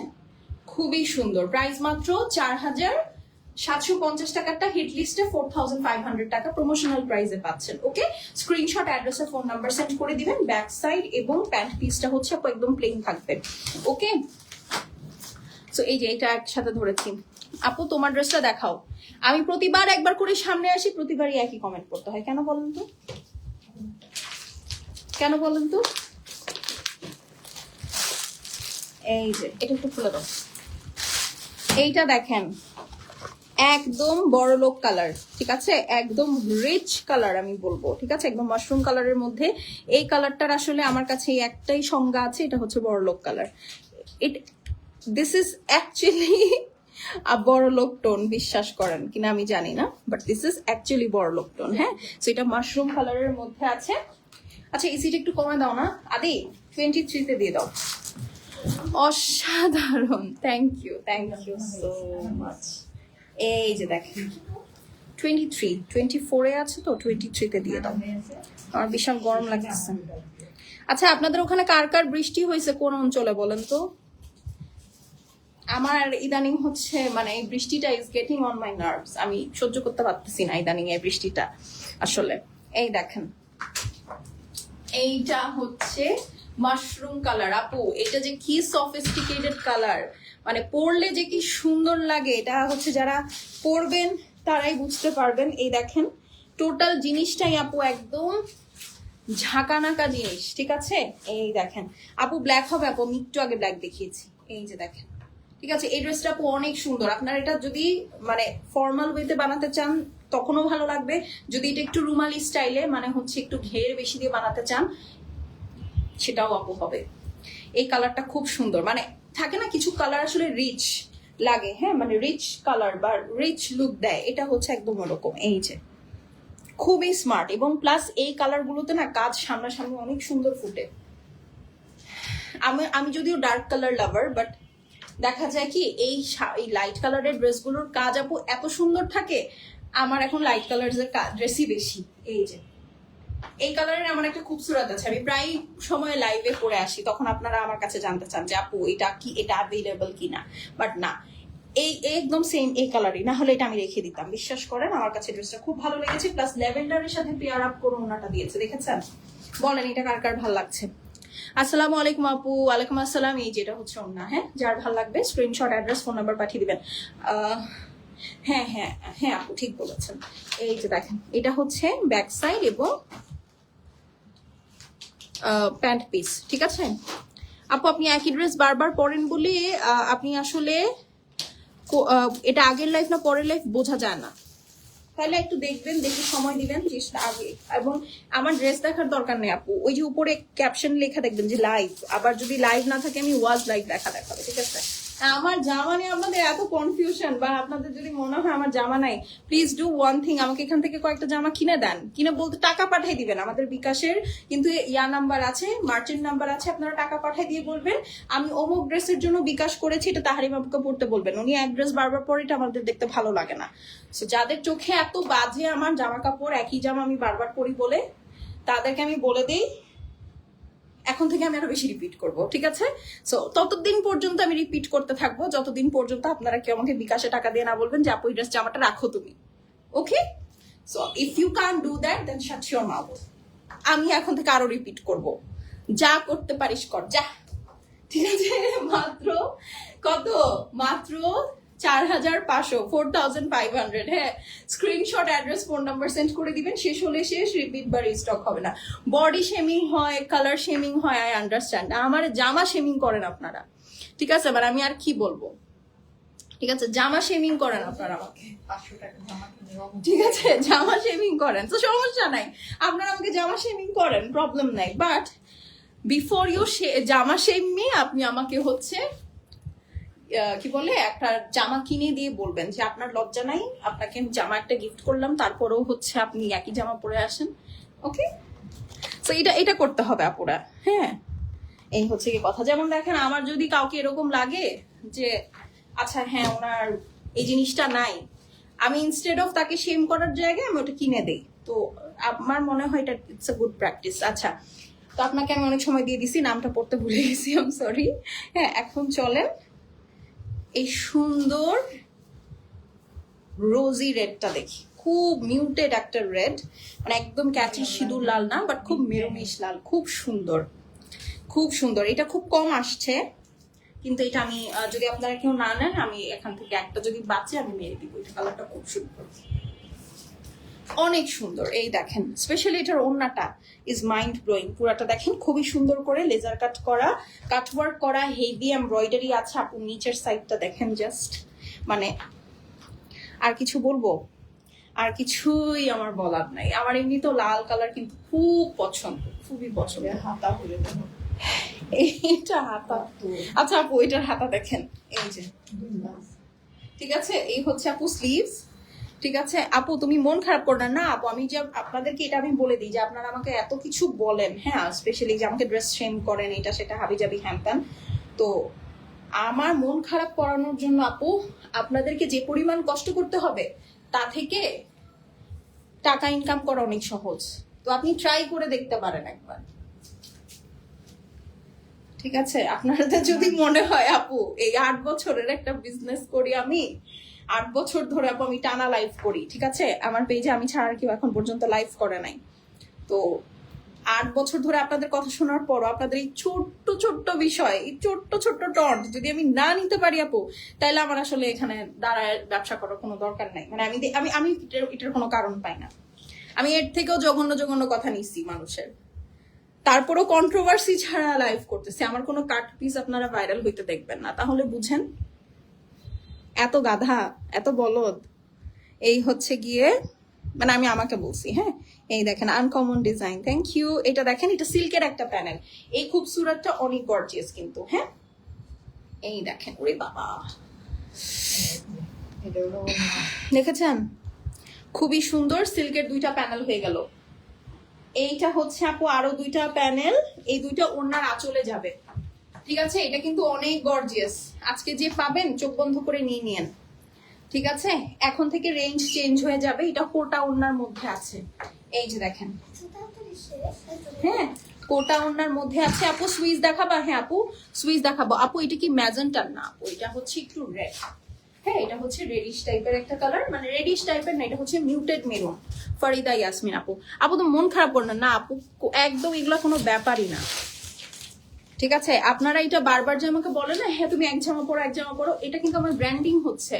খুবই সুন্দর, প্রাইস মাত্র 4750 টাকাটা, হিট লিস্টে 4500 টাকা প্রমোশনাল প্রাইসে পাচ্ছেন। ওকে স্ক্রিনশট অ্যাড্রেস আর ফোন নাম্বার সেন্ড করে দিবেন। ব্যাক সাইড এবং প্যান্ট পিসটা হচ্ছে আপু একদম প্লেন থাকবে। ওকে সো এই যে এটা একসাথে ধরেছি। আপু তোমার ড্রেসটা দেখাও। আমি প্রতিবার একবার করে সামনে আসি, প্রতিবারই একই কমেন্ট করতে হয়, কেন বলেন তো, কেন বলেন তো? এই যে এটা একটু খুলে দাও। এইটা দেখেন একদম বড় লোক কালার, ঠিক আছে একদম রিচ কালার আমি বলবো, ঠিক আছে একদম মাশরুম কালারের মধ্যে। এই কালারটার আসলে আমার কাছে একটাই সংজ্ঞা আছে, এটা হচ্ছে বড় লোক কালার। দিস ইজ অ্যাকচুয়ালি বড় লোক টোন, বিশ্বাস করেন কিনা আমি জানি না, বাট দিস ইজ অ্যাকচুয়ালি বড় লোক টোন। হ্যাঁ সো এটা মাশরুম কালারের মধ্যে আছে। আচ্ছা এসিটা একটু কমে দাও না আদি, 23-তে দিয়ে দাও। অসাধারণ, থ্যাংক ইউ সো মাচ। এই যে দেখেন 24-এ আছে তো, 23-তে দিয়ে দাও, আমার বিশাল গরম লাগতেছে। আচ্ছা আপনাদের ওখানে কার কার বৃষ্টি হয়েছে কোন অঞ্চলে বলেন তো? আমার ইদানিং হচ্ছে মানে এই বৃষ্টিটা is getting on my nerves, আমি সহ্য করতে পারতেছি না ইদানিং এই বৃষ্টিটা আসলে। এই দেখেন এইটা হচ্ছে মাশরুম কালার, আপু এটা যে কি সফিস্টিকেটেড কালার, মানে পরলে যে কি সুন্দর লাগে, এটা হচ্ছে যারা পরবেন তারাই বুঝতে পারবেন। এই দেখেন টোটাল জিনিসটাই আপু একদম ঝাঁকানাকা জিনিস, ঠিক আছে এই দেখেন। আপু ব্ল্যাক হবে? আপু আমি একটু আগে ব্ল্যাক দেখিয়েছি, এই যে দেখেন, ঠিক আছে এই ড্রেসটা আপু অনেক সুন্দর। আপনার এটা যদি মানে ফর্মাল ওয়েতে বানাতে চান তখনও ভালো লাগবে, যদি এটা একটু রুমালি স্টাইলে মানে হচ্ছে একটু ঘের বেশি দিয়ে বানাতে চান সেটাও আপু হবে। এই কালারটা খুব সুন্দর, মানে থাকে না কিছু কালার আসলে রিচ লাগে, হ্যাঁ মানে রিচ কালার বা রিচ লুক দেয়, এটা হচ্ছে একদম ওরকম। এই যে খুবই স্মার্ট, এবং প্লাস এই কালার গুলোতে না কাজ সামনাসামনি অনেক সুন্দর ফুটে। আমি যদিও ডার্ক কালার লাভার, বাট দেখা যায় কি এই লাইট কালারের ড্রেসগুলোর কাজ আপু এত সুন্দর থাকে, আমার এখন লাইট কালারের ড্রেসই বেশি। এই যে এই কালারের আমার একটা খুবসুরত আছে, আমি প্রায় সময় লাইভে পরে আসি, তখন আপনারা আমার কাছে জানতে চান যে আপু এটা কি, এটা অ্যাভেলেবল কিনা, বাট না এই একদম সেম এই কালারই, না হলে এটা আমি রেখে দিতাম। বিশ্বাস করেন আমার কাছে ড্রেসটা খুব ভালো লেগেছে, প্লাস ল্যাভেন্ডারের সাথে পেয়ার আপ করে ওনাটা দিয়েছে, দেখেছেন? বলেন এটা কার কার ভালো লাগছে? আসসালামু আলাইকুম আপু। ওয়ালাইকুম আসসালাম। এই যেটা হচ্ছে ওন্না, হ্যাঁ, যার ভালো লাগবে স্ক্রিনশট, অ্যাড্রেস, ফোন নাম্বার পাঠিয়ে দিবেন। হ্যাঁ হ্যাঁ হ্যাঁ আপু ঠিক বলেছেন। এই যে দেখেন এটা হচ্ছে ব্যাক সাইড এবং প্যান্ট পিস, ঠিক আছে আপু? আপনি একই ড্রেস বারবার পরেন বলে আপনি আসলে এটা আগের লাইফ না পরের লাইফ বোঝা যায় না। তাহলে একটু দেখবেন, দেখে সময় দিবেন জিনিসটা আগে। এবং আমার ড্রেস দেখার দরকার নেই আপু, ওই যে উপরে ক্যাপশন লেখা দেখবেন যে লাইভ, আবার যদি লাইভ না থাকে আমি ওয়াজ লাইভ দেখাবে, ঠিক আছে? আমার জামা নিয়ে আপনাদের এত কনফিউশন, বা আপনাদের যদি মনে হয় আমার জামা নাই, প্লিজ ডু ওয়ান থিং, আমাকে এখান থেকে কয়েকটা জামা কিনে দেন। কিনে বলতে টাকা পাঠিয়ে দিবেন, আমাদের বিকাশের কিন্তু ইয়া নাম্বার আছে, মার্চেন্ট নাম্বার আছে, আপনারা টাকা পাঠিয়ে দিয়ে বলবেন আমি অমুক ড্রেসের জন্য বিকাশ করেছি, এটা তাহারিম আপুকে পড়তে বলবেন। উনি এক ড্রেস বারবার পরে, এটা আমাদের দেখতে ভালো লাগে না। সো যাদের চোখে এত বাজে আমার জামা কাপড়, একই জামা আমি বারবার পরি বলে, তাদেরকে আমি বলে দিই এখন থেকে আমি আরো বেশি রিপিট করব, ঠিক আছে? সো ততদিন পর্যন্ত আমি রিপিট করতে থাকবো যতদিন পর্যন্ত আপনারা কেউ আমাকে বিকাশে টাকা দিয়ে না বলবেন যে আপু এই ড্রেস জামাটা রাখো তুমি। Okay, so if you can do that then shut your mouth. আমি এখন থেকে আরো রিপিট করব, যা করতে পারিস কর যা, ঠিক আছে? মাত্র কত? মাত্র 4500, 4500। হ্যাঁ, screenshot, address, phone number send করে দিবেন। শেষ হলে শেষ, রিপিট বা রিস্টক হবে না। বডি শেমিং হয়, কালার শেমিং হয়, আই আন্ডারস্ট্যান্ড। আমার জামা শেমিং করেন আপনারা, ঠিক আছে? এবার আমি আর কি বলবো, ঠিক আছে? জামা শেমিং করেন আপনারা আমাকে, 500 টাকা জামা কিনে, ঠিক আছে? জামা শেমিং করেন তো সমস্যা নাই, আপনারা আমাকে জামা শেমিং করেন, প্রবলেম নাই। বাট বিফোর ইউ জামা শেম মি, আপনি আমাকে হচ্ছে কি বলে একটা জামা কিনে দিয়ে বলবেন যে আপনার লজ্জা নাই, আপনাকে আমি জামা একটা গিফট করলাম, তারপরেও হচ্ছে আপনি একই জামা পরে আসেন। ওকে, তো এটা করতে হবে আপুরা। হ্যাঁ, এই হচ্ছে কি কথা। যেমন দেখেন আমার যদি কাউকে এরকম লাগে যে আচ্ছা হ্যাঁ ওনার এই জিনিসটা নাই, আমি ইনস্টেড অফ তাকে শেম করার জায়গায় আমি ওটা কিনে দেই। তো আমার মনে হয় এটা ইটস আ গুড প্র্যাকটিস। আচ্ছা, তো আপনাকে আমি অনেক সময় দিয়ে দিছি, নামটা পড়তে ভুলে গেছি, আই এম সরি। হ্যাঁ, এখন চলেন এই সুন্দর রোজি রেডটা দেখি। খুব মিউটেড একটা রেড, মানে একদম ক্যাচি সিঁদুর লাল না, বাট খুব মেরুমিশ লাল, খুব সুন্দর, খুব সুন্দর। এটা খুব কম আসছে, কিন্তু এটা আমি যদি আপনারা কেউ না নেন, আমি এখান থেকে একটা যদি বাঁচে আমি মেরে দিব। এটা কালারটা খুব সুন্দর, অনেক সুন্দর। এই দেখেন, স্পেশালি এটার ওড়নাটা ইজ মাইন্ড ব্লোয়িং। পুরাটা দেখেন খুবই সুন্দর করে লেজার কাট করা, কাটওয়ার্ক করা, হেভি এমব্রয়ডারি আছে। আপু নিচের সাইডটা দেখেন জাস্ট, মানে আর কিছু বলবো? আর কিছুই আমার বলার নাই। আমার এমনি তো লাল কালার কিন্তু খুব পছন্দ, খুবই পছন্দ। হাতা হলে এইটা হাতা, আচ্ছা আপু এটার হাতা দেখেন, এই যে, ঠিক আছে? এই হচ্ছে আপু স্লিভস, ঠিক আছে? আপু তুমি মন খারাপ করো না আপু, আমি যে আপনাদেরকে এটা আমি বলে দিই যে আপনারা আমাকে এত কিছু বলেন, হ্যাঁ, স্পেশালি যে আমাকে ড্রেস শেম করেন, এটা সেটা হাবি জাবি হ্যান, তো আমার মন খারাপ করানোর জন্য আপু আপনাদেরকে যে পরিমাণ কষ্ট করতে হবে তা থেকে টাকা ইনকাম করা অনেক সহজ। তো আপনি ট্রাই করে দেখতে পারেন একবার, ঠিক আছে? আপনাদের যদি মনে হয় আপু এই 8 বছরের একটা বিজনেস করি আমি, 8 বছর ধরে আপু আমি টানা লাইভ করি, ঠিক আছে? আমার পেজে আমি ছাড়া আর কেউ এখন পর্যন্ত লাইভ করে নাই। তো 8 বছর ধরে আপনাদের কথা শোনার পরও আপনাদের এই ছোট্ট ছোট্ট বিষয়, এই ছোট্ট ছোট্ট টন্ট যদি আমি না নিতে পারি আপু, তাহলে আমার আসলে এখানে দাঁড়ায় ব্যবসা করার কোনো দরকার নাই। মানে আমি আমি আমি এটার কোনো কারণ পাই না। আমি এর থেকেও জঘন্য জঘন্য কথা নিচ্ছি মানুষের, তারপরও কন্ট্রোভার্সি ছাড়া লাইভ করতেছি। আমার কোনো কাট পিস আপনারা ভাইরাল হইতে দেখবেন না, তাহলে বুঝেন এত গাধা, এত বলদ। এই হচ্ছে গিয়ে, মানে আমি আমাকে বলছি, হ্যাঁ। এই দেখেন আনকমন ডিজাইন, থ্যাংক ইউ। এটা দেখেন, এটা সিল্কের একটা প্যানেল, এই খুবসুরতটা অনেক গর্জিয়াস কিন্তু, হ্যাঁ। এই দেখেন, ওরে বাবা, দেখেছেন? খুবই সুন্দর, সিল্কের 2টা প্যানেল হয়ে গেল। এইটা হচ্ছে আপু আরো 2টা প্যানেল, এই 2টা ওড়নার আঁচলে যাবে, ঠিক আছে? এটা কিন্তু অনেক গর্জিয়াস। আজকে যে পাবেন চোখ বন্ধ করে নিয়ে নিয়েন, ঠিক আছে? এখন থেকে রেঞ্জ চেঞ্জ হয়ে যাবে। এটা কোটা ওড়নার মধ্যে আছে, এই যে দেখেন, হ্যাঁ, কোটা ওড়নার মধ্যে আছে। আপু সুইচ দেখাবা? হ্যাঁ আপু সুইচ দেখাবো। আপু এটা কি ম্যাজেন্টার না আপু, এটা হচ্ছে একটু রেড, হ্যাঁ, এটা হচ্ছে রেডিশ টাইপের একটা কালার, মানে রেডিশ টাইপের না, এটা হচ্ছে মিউটেড মেরুন। ফরিদা ইয়াসমিন আপু, আপু তো মন খারাপ করবেন না আপু, একদম এগুলো কোনো ব্যাপারই না, ঠিক আছে? আপনারা এটা বারবার যে আমাকে বলে না, হ্যাঁ তুমি এক জামা পরো এক জামা পরো, এটা কিন্তু আমার ব্র্যান্ডিং হচ্ছে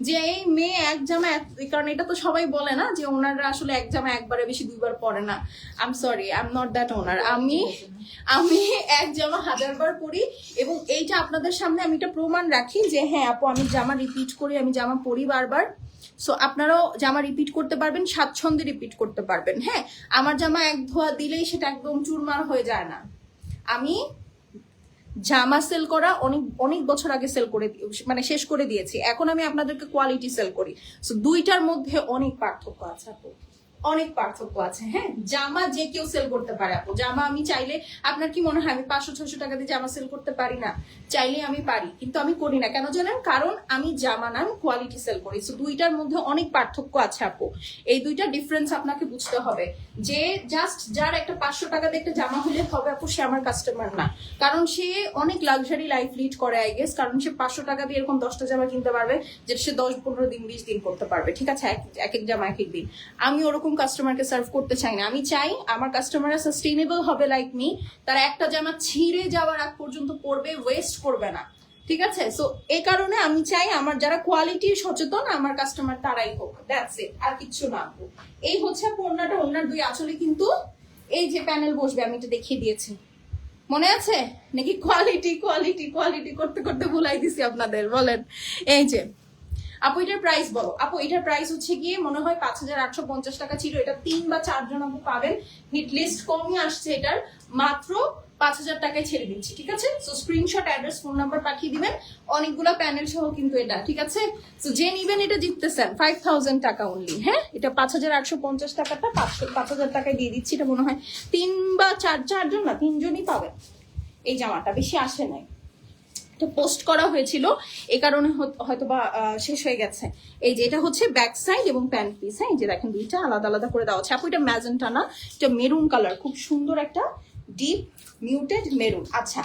যে এই মেয়ে এক জামা, কারণ এটা তো সবাই বলে না যে ওনারা আসলে এক জামা একবারে বেশি দুইবার পরে না। I am sorry, I am not that owner. আমি এক জামা 1000 বার পরি, এবং এইটা আপনাদের সামনে আমি এটা প্রমাণ রাখি যে হ্যাঁ আপু আমি জামা রিপিট করি, আমি জামা পরি বারবার। সো আপনারাও জামা রিপিট করতে পারবেন, স্বাচ্ছন্দ্যে রিপিট করতে পারবেন। হ্যাঁ, আমার জামা এক ধোয়া দিলেই সেটা একদম চুরমার হয়ে যায় না। আমি জামা সেল করা অনেক অনেক বছর আগে সেল করে মানে শেষ করে দিয়েছি, এখন আমি আপনাদেরকে কোয়ালিটি সেল করি। সো দুইটার মধ্যে অনেক পার্থক্য আছে আপু, অনেক পার্থক্য আছে। হ্যাঁ, জামা যে কেউ সেল করতে পারে আপু, জামা আমি চাইলে, আপনার কি মনে হয় আমি 500-600 টাকা দিয়ে জামা সেল করতে পারি না? চাইলে আমি পারি, কিন্তু আমি করি না। কেন জানেন? কারণ আমি জামা না, আমি কোয়ালিটি সেল করি। সো দুইটার মধ্যে অনেক পার্থক্য আছে আপু, এই দুইটা ডিফারেন্স আপনাকে বুঝতে হবে। যে জাস্ট যার একটা 500 টাকা দিয়ে একটা জামা হলে হবে আপু, সে আমার কাস্টমার না। কারণ সে অনেক লাক্সারি লাইফ লিড করে আই গেস, কারণ সে 500 টাকা দিয়ে এরকম 10টা জামা কিনতে পারবে, যেটা সে 10-15 দিন 20 দিন করতে পারবে, ঠিক আছে? এক এক জামা এক এক দিন। আমি ওরকম কাস্টমারকে সার্ভ করতে চাই না। আমি চাই আমার কাস্টমাররা সাস্টেইনেবল হবে লাইক মি, তারা একটা জামা ছিঁড়ে যাওয়ার আগ পর্যন্ত পরবে, ওয়েস্ট করবে না, ঠিক আছে? সো এই কারণে আমি চাই আমার যারা কোয়ালিটি সচেতন আমার কাস্টমার তারাই হোক, দ্যাটস ইট, আর কিচ্ছু না। এই হচ্ছে ওড়নাটা, ওড়নার দুই আঁচলে কিন্তু এই যে প্যানেল বসবে, আমি এটা দেখিয়ে দিয়েছি, মনে আছে নাকি? কোয়ালিটি কোয়ালিটি কোয়ালিটি করতে করতে ভুলাই দিছি আপনাদের, বলেন। এই যে আপু এটার প্রাইস বলো। আপু এটার প্রাইস হচ্ছে গিয়ে মনে হয় 5850 টাকা ছিল, এটা 3 বা 4 জন আপু পাবেন। হিট লিস্ট কমই আসছে এটার, মাত্র 5000 টাকায় ছেড়ে দিচ্ছি, ঠিক আছে? So screenshot, address, phone number পাঠিয়ে দিবেন, অনেকগুলো প্যানেল সহ কিন্তু এটা, ঠিক আছে? সো যে নিবেন এটা জিততেছেন 5000 টাকা অনলি। হ্যাঁ, এটা 5850 টাকাটা 5000 টাকায় দিয়ে দিচ্ছি। এটা মনে হয় 3 বা 4 জন না 3 জনই পাবেন এই জামাটা, বেশি আসে নাই। এটা পোস্ট করা হয়েছিল, এই কারণে হয়তো বা শেষ হয়ে গেছে। এই যে এটা হচ্ছে ব্যাক সাইড এবং প্যান্ট পিস। হ্যাঁ, এই যে দেখেন দুইটা আলাদা আলাদা করে দেওয়া আছে আপু। এটা ম্যাজেন্টা না, এটা মেরুন কালার, খুব সুন্দর একটা ডিপ মিউটেড মেরুন। আচ্ছা,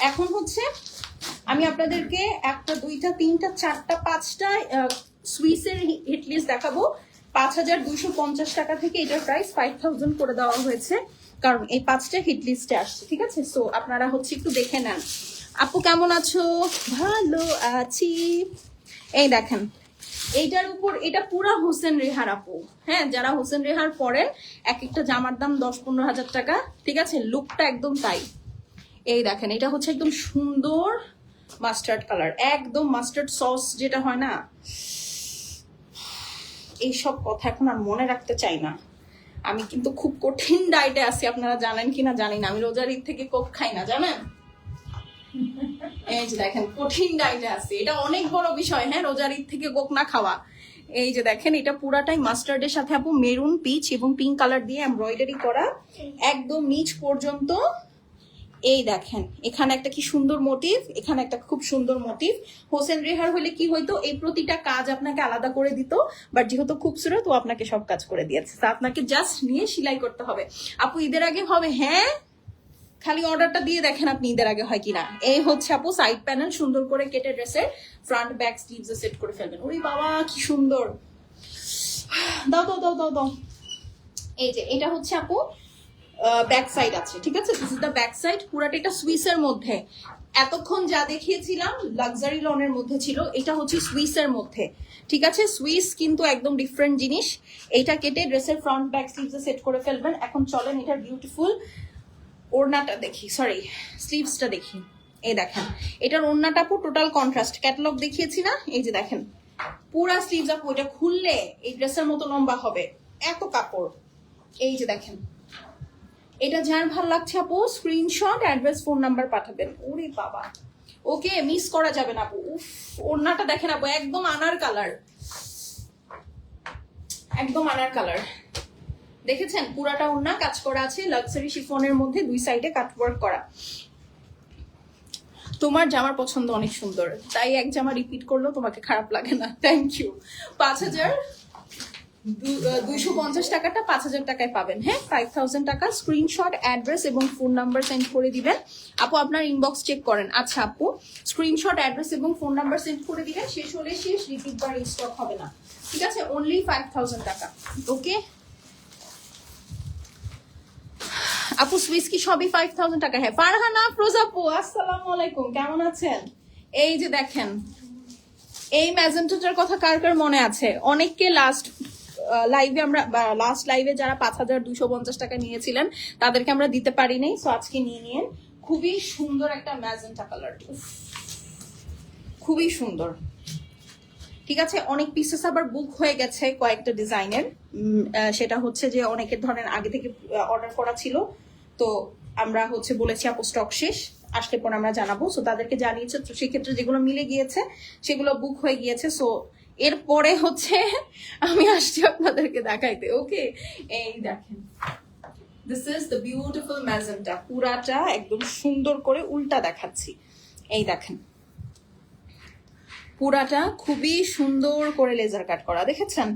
এখন হচ্ছে আমি আপনাদেরকে 1টা 2টা 3টা 4টা 5টা সুইসের হিট লিস্ট দেখাবো। 5250 টাকা থেকে এটার প্রাইস 5000 করে দেওয়া হয়েছে, কারণ এই 5টা হিট লিস্টে আসছে, ঠিক আছে? সো আপনারা হচ্ছে একটু দেখে নেন। আপু কেমন আছো? ভালো আছি। এই দেখেন এইটার উপর, এটা পুরা হোসেন রেহার আপু। হ্যাঁ, যারা হোসেন রেহার পরেন এক একটা জামার দাম 10-15 হাজার টাকা, ঠিক আছে? লুকটা একদম তাই। এই দেখেন এটা হচ্ছে একদম সুন্দর মাস্টার্ড কালার, একদম মাস্টার্ড সস যেটা হয় না, এইসব কথা এখন আর মনে রাখতে চাই না। আমি কিন্তু খুব কঠিন ডায়েটে আছি, আপনারা জানেন কিনা জানি না। আমি রোজার ঈদ থেকে কোক খাই না, জানেন? এই যে দেখেন কঠিন ডায়েটে আছে, এটা অনেক বড় বিষয়। হ্যাঁ, রোজার ঈদ থেকে কোক না খাওয়া। এই যে দেখেন এটা পুরাটাই মাস্টার্ডের সাথে আপু মেরুন, পিচ এবং পিঙ্ক কালার দিয়ে এমব্রয়ডারি করা, একদম নিচ পর্যন্ত। এই দেখেন এখানে একটা কি সুন্দর মোটিভ, এখানে একটা খুব সুন্দর মোটিভ। হোসেন রেহার হলে কি হইতো, এই প্রতিটা কাজ আপনাকে আলাদা করে দিত, বাট যেহেতু খুবসুরত ও আপনাকে সব কাজ করে দিয়েছে, তা আপনাকে জাস্ট নিয়ে সেলাই করতে হবে। আপু ঈদের আগে হবে? হ্যাঁ, খালি অর্ডারটা দিয়ে দেখেন আপনি ঈদের আগে হয় কিনা। এই হচ্ছে আপু সাইড প্যানেল, সুন্দর করে কেটে ড্রেসের ফ্রন্ট ব্যাক স্লিভস সেট করে ফেলবেন। ওরে বাবা কি সুন্দর, দাও দাও দাও দাও দাও। এই যে এটা হচ্ছে আপু ব্যাক সাইড আছে, ঠিক আছে? This is the back side. পুরাটা এটা সুইসের মধ্যে, এতক্ষণ যা দেখিয়েছিলাম লাক্সারি লনের মধ্যে ছিল, এটা হচ্ছে সুইসের মধ্যে, ঠিক আছে? সুইস কিন্তু একদম ডিফারেন্ট জিনিস। এইটা কেটে ড্রেসের ফ্রন্ট ব্যাক স্লিভসে সেট করে ফেলবেন। এখন চলেন এটার বিউটিফুল ওড়নাটা দেখি, সরি স্লিভসটা দেখি। এই দেখেন এটার ওড়নাটা আপু টোটাল কন্ট্রাস্ট, ক্যাটালগ দেখিয়েছি না? এই যে দেখেন পুরা স্লিভস আপু, এটা খুললে এই ড্রেসের মতো লম্বা হবে, এত কাপড়। এই যে দেখেন, এটা যার ভালো লাগছে আপু স্ক্রিনশট, অ্যাড্রেস, ফোন নাম্বার পাঠাবেন। ওরে বাবা, ওকে মিস করা যাবে না আপু। উফ, ওড়নাটা দেখেন আপু, একদম আনার কালার, একদম আনার কালার। দেখেছেন পুরাটা ওড়না কাজ করা আছে লাক্সারি শিফনের মধ্যে, দুই সাইডে কাটওয়ার্ক করা। তোমার জামার পছন্দ অনেক সুন্দর, তাই এক জামা রিপিট করলেও তোমাকে খারাপ লাগে না। Thank you. 5000 250 টাকাটা 5000 টাকায় পাবেন। হ্যাঁ, 5000 টাকা। স্ক্রিনশট, অ্যাড্রেস এবং ফোন নাম্বার সেন্ড করে দিবেন। আপু আপনার ইনবক্স চেক করেন। আচ্ছা আপু, স্ক্রিনশট, অ্যাড্রেস এবং ফোন নাম্বার সেন্ড করে দিবেন। শেষ হলে শেষ, রিপিট বা রিস্টক হবে না। ঠিক আছে, অনলি 5000 টাকা। ওকে আপু, সুইস কি সবই 5000 টাকা? হ্যাঁ। ফারহানা আফরোজ আপু, আসসালামু আলাইকুম, কেমন আছেন? এই যে দেখেন, এই ম্যাজেন্টাটার কথা কার কার মনে আছে? অনেককে লাস্ট লাইভে যারা 5250 টাকা নিয়েছিলেন তাদেরকে আমরা দিতে পারিনি, সো আজকে নিয়ে নিন। খুবই সুন্দর একটা ম্যাজেন্টা কালার, খুবই সুন্দর। ঠিক আছে, অনেক পিসেস আবার বুক হয়ে গেছে কয়েকটা ডিজাইনের। সেটা হচ্ছে যে অনেকের ধরেন আগে থেকে অর্ডার করা ছিল, তো আমরা হচ্ছে বলেছি আপু স্টক শেষ, আসলে পর আমরা জানাবো। সো তাদেরকে জানিয়েছে, তো সেক্ষেত্রে যেগুলো মিলে গিয়েছে সেগুলো বুক হয়ে গিয়েছে। সো এরপরে হচ্ছে আমি আসছি আপনাদেরকে দেখাইতে। ওকে, এই দেখেন, this is the beautiful magenta. পুরাটা একদম সুন্দর করে উল্টা দেখাচ্ছি। এই দেখেন, পুরাটা খুবই সুন্দর করে লেজার কাট করা, দেখেছেন?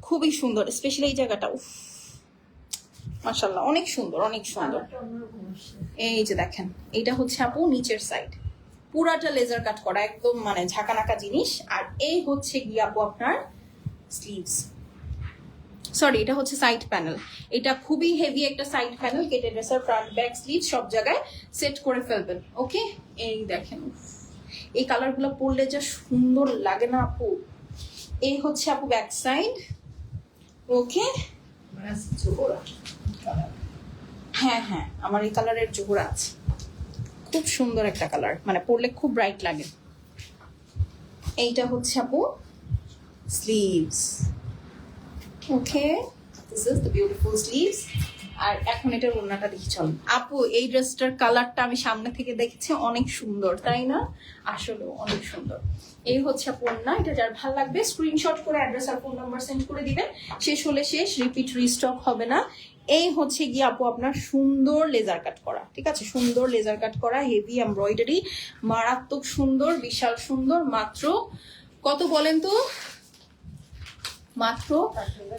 খুবই সুন্দর, স্পেশালি এই জায়গাটা, উফ মাশাআল্লাহ, অনেক সুন্দর, অনেক সুন্দর। এই যে দেখেন, এইটা হচ্ছে আপু নিচের সাইড, পুরাটা লেজার কাট করা, একদম মানে ঝাঁকানাকা জিনিস। আর এই হচ্ছে গিয়ে আপু আপনার স্লিভস, সরি এটা হচ্ছে সাইড প্যানেল। এটা খুবই হেভি একটা সাইড প্যানেল, কেটে ড্রেসের ফ্রন্ট ব্যাক স্লিভ সব জায়গায় সেট করে ফেলবেন। ওকে, এই দেখেন, এই কালারগুলো পরলে যা সুন্দর লাগে না আপু। এই হচ্ছে আপু ব্যাক সাইড। ওকে, হ্যাঁ হ্যাঁ, আমার এই কালারের জোড়া আছে, খুব সুন্দর একটা কালার, মানে পরলে খুব ব্রাইট লাগে। এইটা হচ্ছে আপু sleeves. Okay, this is the beautiful sleeves. আর এখন এটার ওড়নাটা দেখি চলেন। আপু এই ড্রেসটার কালারটা আমি সামনে থেকে দেখেছি, অনেক সুন্দর, তাই না? আসলে অনেক সুন্দর। এই হচ্ছে আপু ওড়না, এটা যার ভালো লাগবে স্ক্রিনশট করে অ্যাড্রেস আর ফোন নাম্বার সেন্ড করে দিবেন। শেষ হলে শেষ, রিপিট রিস্টক হবে না। এই হচ্ছে গিয়ে আপু আপনার সুন্দর লেজার কাট করা, ঠিক আছে? সুন্দর লেজার কাট করা, হেভি এমব্রয়ডারি, মারাত্মক সুন্দর, বিশাল সুন্দর। মাত্র কত বলেন তো? মাত্র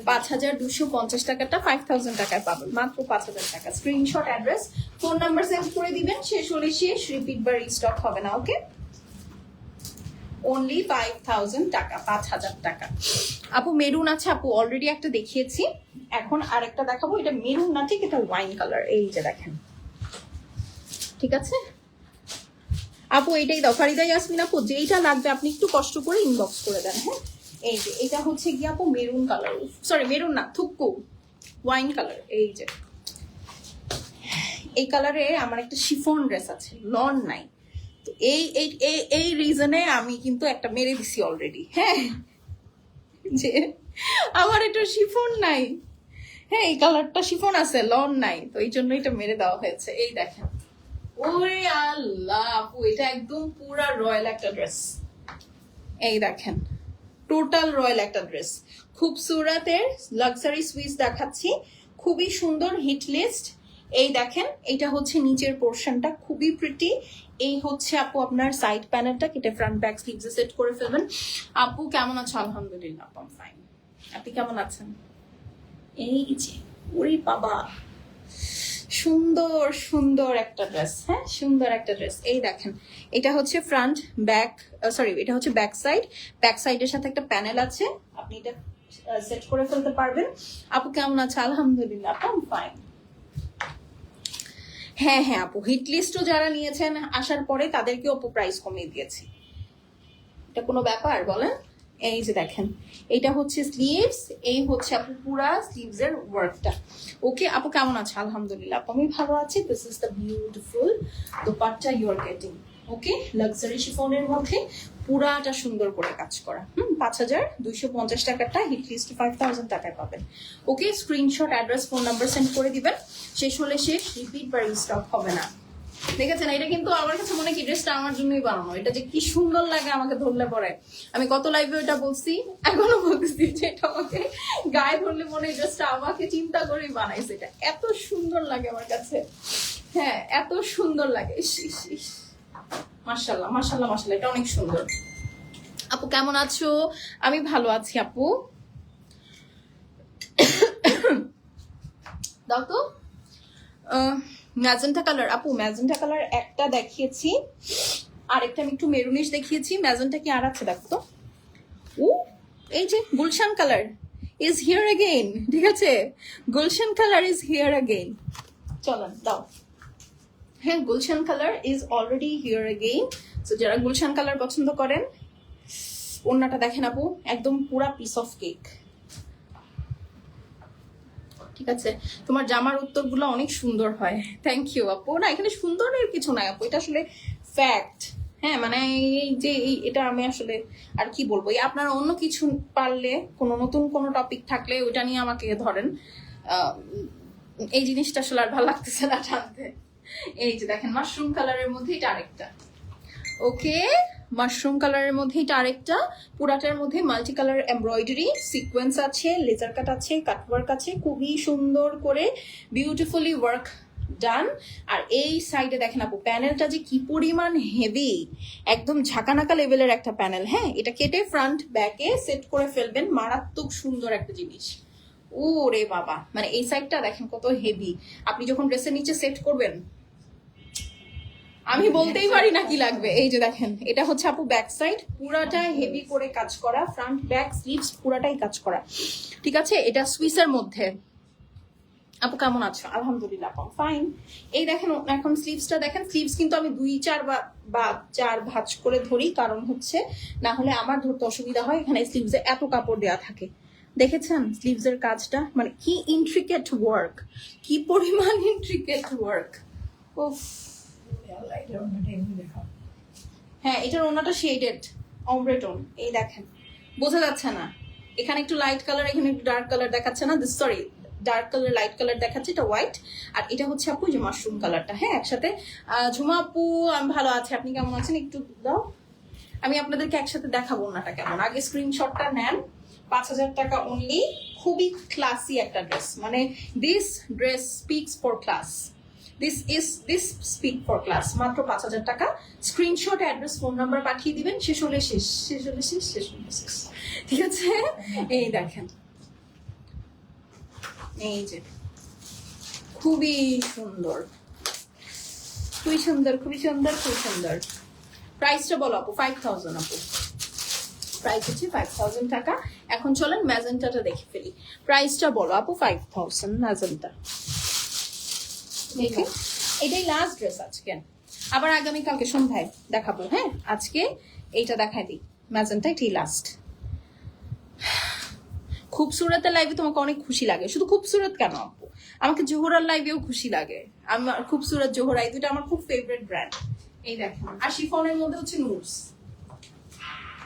5250 টাকাটা 5000 টাকায় পাবেন, মাত্র 5000 টাকা। Screenshot, address, phone number send করে দিবেন। শেষ হলে শেষ, রিপিট বা রিস্টক হবে না। ওকে, অনলি 5000 টাকা, 5000 টাকা। আপু মেরুন আছে, আপু অলরেডি একটা দেখিয়েছি, এখন আরেকটা দেখাবো। এটা মেরুন না, ঠিক, এটা ওয়াইন কালার। এই যে দেখেন, ঠিক আছে আপু, এইটাই দাও। ফারিদা ইয়াসমিন আপু, যেইটা লাগবে আপনি একটু কষ্ট করে ইনবক্স করে দেন। হ্যাঁ, এই যে এটা হচ্ছে গিয়ে আপু মেরুন কালার, সরি মেরুন না, থুক্কু, ওয়াইন কালার। এই যে এই কালারে আমার একটা শিফন ড্রেস আছে, লন নাই, তো এই রিজনে আমি কিন্তু একটা মেরে দিছি অলরেডি। হ্যাঁ, যে আমার এটা শিফন নাই। হ্যাঁ, এই কালারটা শিফন আছে, লন নাই, তো এই জন্য এটা মেরে দেওয়া হয়েছে। এই দেখেন, ওরে আল্লাহ আপু, এটা একদম পুরা রয়্যাল একটা ড্রেস। এই দেখেন, টোটাল রয়্যাল একটা ড্রেস, খুবসুরতের লাক্সারি সুইস দেখাচ্ছি, খুবই সুন্দর, হিট লিস্ট। এই দেখেন, এটা হচ্ছে নিচের পোর্শনটা, খুবই প্রিটি। এই হচ্ছে আপু আপনার সাইড প্যানেলটা, কেটে ফ্রন্ট ব্যাক স্লিভস সেট করে ফেলবেন। আপু কেমন আছো? আলহামদুলিল্লাহ, আপু ফাইন। আপনি কেমন আছেন? এই যে, ওরে বাবা, সুন্দর সুন্দর একটা ড্রেস। হ্যাঁ, সুন্দর একটা ড্রেস। এই দেখেন, এটা হচ্ছে ফ্রন্ট ব্যাক, সরি এটা হচ্ছে ব্যাক সাইড। ব্যাক সাইডের সাথে একটা প্যানেল আছে, আপনি এটা সেট করে ফেলতে পারবেন। আপু কেমন আছে? আলহামদুলিল্লাহ, আপু ফাইন। হ্যাঁ হ্যাঁ আপু, হিট লিস্টও যারা নিয়েছেন আসার পরে তাদেরকে আপু প্রাইস কমিয়ে দিয়েছি, এটা কোনো ব্যাপার বলেন? এই যে দেখেন, এটা হচ্ছে স্লিভস, এই হচ্ছে আপু পুরা স্লিভস এর ওয়ার্কটা। ওকে আপু কেমন আছে? আলহামদুলিল্লাহ আপু আমি ভালো আছি। This is the beautiful dupatta you are getting. Okay, luxury শিফনের মধ্যে পুরাটা সুন্দর করে কাজ করা। 5250 টাকাটা, হিট লিস্ট 5000 টাকায় পাবেন। Okay, screenshot, address, phone number send করে দিবেন। শেষ হলে শেষ, রিপিট বা রিস্টক হবে না। দেখেছেন, এটা কিন্তু আমার কাছে মনে হয় কি ড্রেসটা আমার জন্যই বানানো। এটা যে কি সুন্দর লাগে আমাকে ধরলে পরে, আমি কত লাইভে এটা বলছি, এখনো বলতেছি যে এটা আমাকে গায়ে ধরলে মনে হয় ড্রেসটা আমাকে চিন্তা করেই বানাইছে। এটা এত সুন্দর লাগে আমার কাছে, হ্যাঁ এত সুন্দর লাগে। মাশাআল্লাহ মাশাআল্লাহ মাশাআল্লাহ, এটা অনেক সুন্দর। আপু কেমন আছো? আমি ভালো আছি আপু। দাও তো। ম্যাজেন্টা কালার আপু, ম্যাজেন্টা কালার একটা দেখিয়েছি, আরেকটা আমি একটু মেরুনিশ দেখিয়েছি। ম্যাজেন্টা কি আর আছে দেখো তো। ও এই যে Gulshan colour is here again, ঠিক আছে, Gulshan colour is here again. চলেন দাও। হ্যাঁ, Gulshan colour is already here again. So যারা গুলশান কালার পছন্দ করেন, ওড়নাটা দেখেন আপু, একদম পুরা পিস অফ কেক, ঠিক আছে। তোমার জামার উত্তরগুলো অনেক সুন্দর হয়, থ্যাংক ইউ আপু। না এখানে সুন্দরের কিছু নাই আপু, এটা আসলে ফ্যাক্ট। হ্যাঁ মানে এই যে এটা আমি আসলে আর কি বলবো, আপনারা অন্য কিছু পারলে, কোনো নতুন কোনো টপিক থাকলে ওইটা নিয়ে আমাকে ধরেন। এই জিনিসটা আসলে আর ভালো লাগতেছে না টানতে। এই যে দেখেন মাশরুম কালারের মধ্যে এটা আরেকটা, ওকে, মাশরুম কালারের মধ্যে এটা আরেকটা, পুরাটার মধ্যে মাল্টি কালার এমব্রয়ডারি সিকোয়েন্স আছে, লেজার কাট আছে, কাটওয়ার্ক আছে, খুবই সুন্দর করে বিউটিফুলি ওয়ার্ক ডান। আর এই সাইডে দেখেন আপু প্যানেলটা যে কি পরিমাণ হেভি, একদম ঝাঁকানাকা লেভেলের একটা প্যানেল। হ্যাঁ, এটা কেটে ফ্রন্ট ব্যাকে সেট করে ফেলবেন, মারাত্মক সুন্দর একটা জিনিস। ও রে বাবা, মানে এই সাইডটা দেখেন কত হেভি, আপনি যখন ড্রেসের নিচে সেট করবেন আমি বলতেই পারি না কি লাগবে। এই যে দেখেন এটা হচ্ছে আপু ব্যাক সাইড, পুরাটা হেভি করে কাজ করা, ফ্রন্ট ব্যাক স্লিভস পুরাটাই কাজ করা, ঠিক আছে। এটা সুইসের মধ্যে। আপু কেমন আছো? আলহামদুলিল্লাহ ফাইন। এই দেখেন এখন স্লিভসটা দেখেন, স্লিভস কিন্তু আমি 2-4 বা 4 ভাঁজ করে ধরি, কারণ হচ্ছে না হলে আমার ধরতে অসুবিধা হয়। এখানে স্লিভসে এত কাপড় দেওয়া থাকে, দেখেছেন স্লিভসের কাজটা, মানে কি ইন্ট্রিকেট ওয়ার্ক, কি পরিমাণ ইন্ট্রিকেট ওয়ার্ক। উফ, হ্যাঁ এটার ওনাটা শেডেড অমব্রে টোন, এই দেখেন বোঝা যাচ্ছে না, এখানে একটু লাইট কালার, এখানে একটু ডার্ক কালার দেখাচ্ছে না, sorry dark colour light colour দেখাচ্ছে, এটা হোয়াইট। আর এটা হচ্ছে আপু যে মাশরুম কালারটা, হ্যাঁ একসাথে। ঝুমা আপু আমি ভালো আছি, আপনি কেমন আছেন? একটু দাও, আমি আপনাদেরকে একসাথে দেখাবো ওনাটা কেমন। আগে স্ক্রিনশটটা নেন, 5,000 টাকা অনলি, খুবই ক্লাসি একটা ড্রেস, মানে this dress speaks for class, this speak for class. মাত্র 5,000 টাকা, স্ক্রিনশট, অ্যাড্রেস, ফোন নাম্বার পাঠিয়ে দিবেন, শেষ হলে শেষ, শেষ হলে শেষ, শেষ হলে শেষ, ঠিক আছে। এই দেখেন, এই যে খুবই সুন্দর, খুবই সুন্দর, খুবই সুন্দর, খুবই সুন্দর। প্রাইসটা বলো আপু। 5,000 আপু, প্রাইস হচ্ছে 5,000 টাকা। এখন চলেন ম্যাজেন্টাটা দেখে ফেলি, প্রাইসটা বলো আপু। 5,000 ম্যাজেন্টা, দেখে এটাই লাস্ট ড্রেস আজকে, আবার আগামীকালকে সন্ধ্যায় দেখাবো। হ্যাঁ আজকে এইটা দেখাই দিই, ম্যাজেন্টা এটাই লাস্ট। খুবসুরতের লাইভে তোমাকে অনেক খুশি লাগে, শুধু খুবসুরত কেন আপু, আমাকে জোহরার লাইভেও খুশি লাগে। আমার খুবসুরত, জোহরা, এই দুটো আমার খুব ফেভারিট ব্র্যান্ড। এই দেখেন, আর শিফনের মধ্যে হচ্ছে নুডস,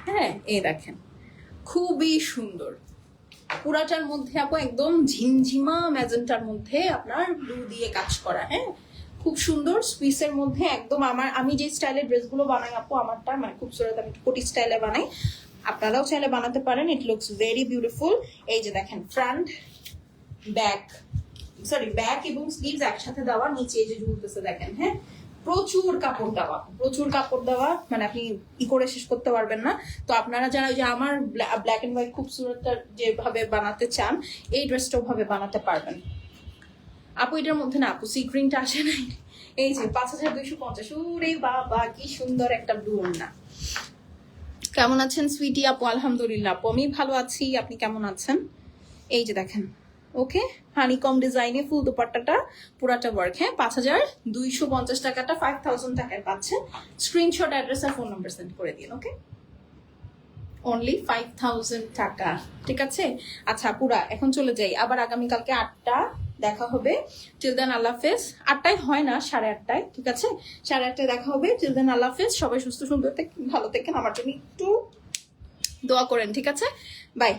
হ্যাঁ এই দেখেন খুবই সুন্দর, পুরাটার মধ্যে আপু একদম ঝিমঝিমা ম্যাজেন্টার মধ্যে আপনার ব্লু দিয়ে কাজ করা। হ্যাঁ খুব সুন্দর, সুইসের মধ্যে একদম। আমি যে স্টাইলের ড্রেসগুলো বানাই আপু, আমারটা মানে খুবসুরত, আমি কোটি স্টাইলে বানাই, আপনারাও চাইলে বানাতে পারেন। It looks very beautiful. এই যে দেখেন ফ্রন্ট ব্যাক, সরি ব্যাক এবং স্লিভস একসাথে দেওয়া, নিচে এই যে ঝুলতেছে দেখেন। হ্যাঁ প্রচুর কাপড় দেওয়া, প্রচুর কাপড় দেওয়া, মানে আপনি ই করে শেষ করতে পারবেন না। তো আপনারা যারা ওই যে আমার ব্ল্যাক এন্ড হোয়াইট খুবসুরতটা যেভাবে বানাতে চান, এই ড্রেসটাও ভাবে বানাতে পারবেন আপু। এটার মধ্যে না আপু সি গ্রিনটা আসে নাই। এই যে 5,250, ওরে বাবা কি সুন্দর একটা ব্লু না। কেমন আছেন সুইটি আপু? আলহামদুলিল্লাহ আপু আমি ভালো আছি, আপনি কেমন আছেন? এই যে দেখেন, ওকে, হানিকম ডিজাইনে ফুল দোপাট্টাটা পুরাটা ওয়ার্ক। হ্যাঁ 5,250 টাকাটা 5,000 টাকায় পাচ্ছেন। স্ক্রিনশট, অ্যাড্রেস আর ফোন নাম্বার সেন্ড করে দিন, ওকে। অনলি 5,000 টাকা, ঠিক আছে। আচ্ছা পুরা এখন চলে যাই, আবার আগামীকালকে 8টা দেখা হবে। টিল দেন আল্লাহ হাফেজ। 8টায় হয় না, 8:30টায়, ঠিক আছে, 8:30টায় দেখা হবে। টিল দেন আল্লাহ হাফেজ, সবাই সুস্থ সুন্দর ভালো থাকেন, আমার জন্য একটু দোয়া করেন, ঠিক আছে, বাই।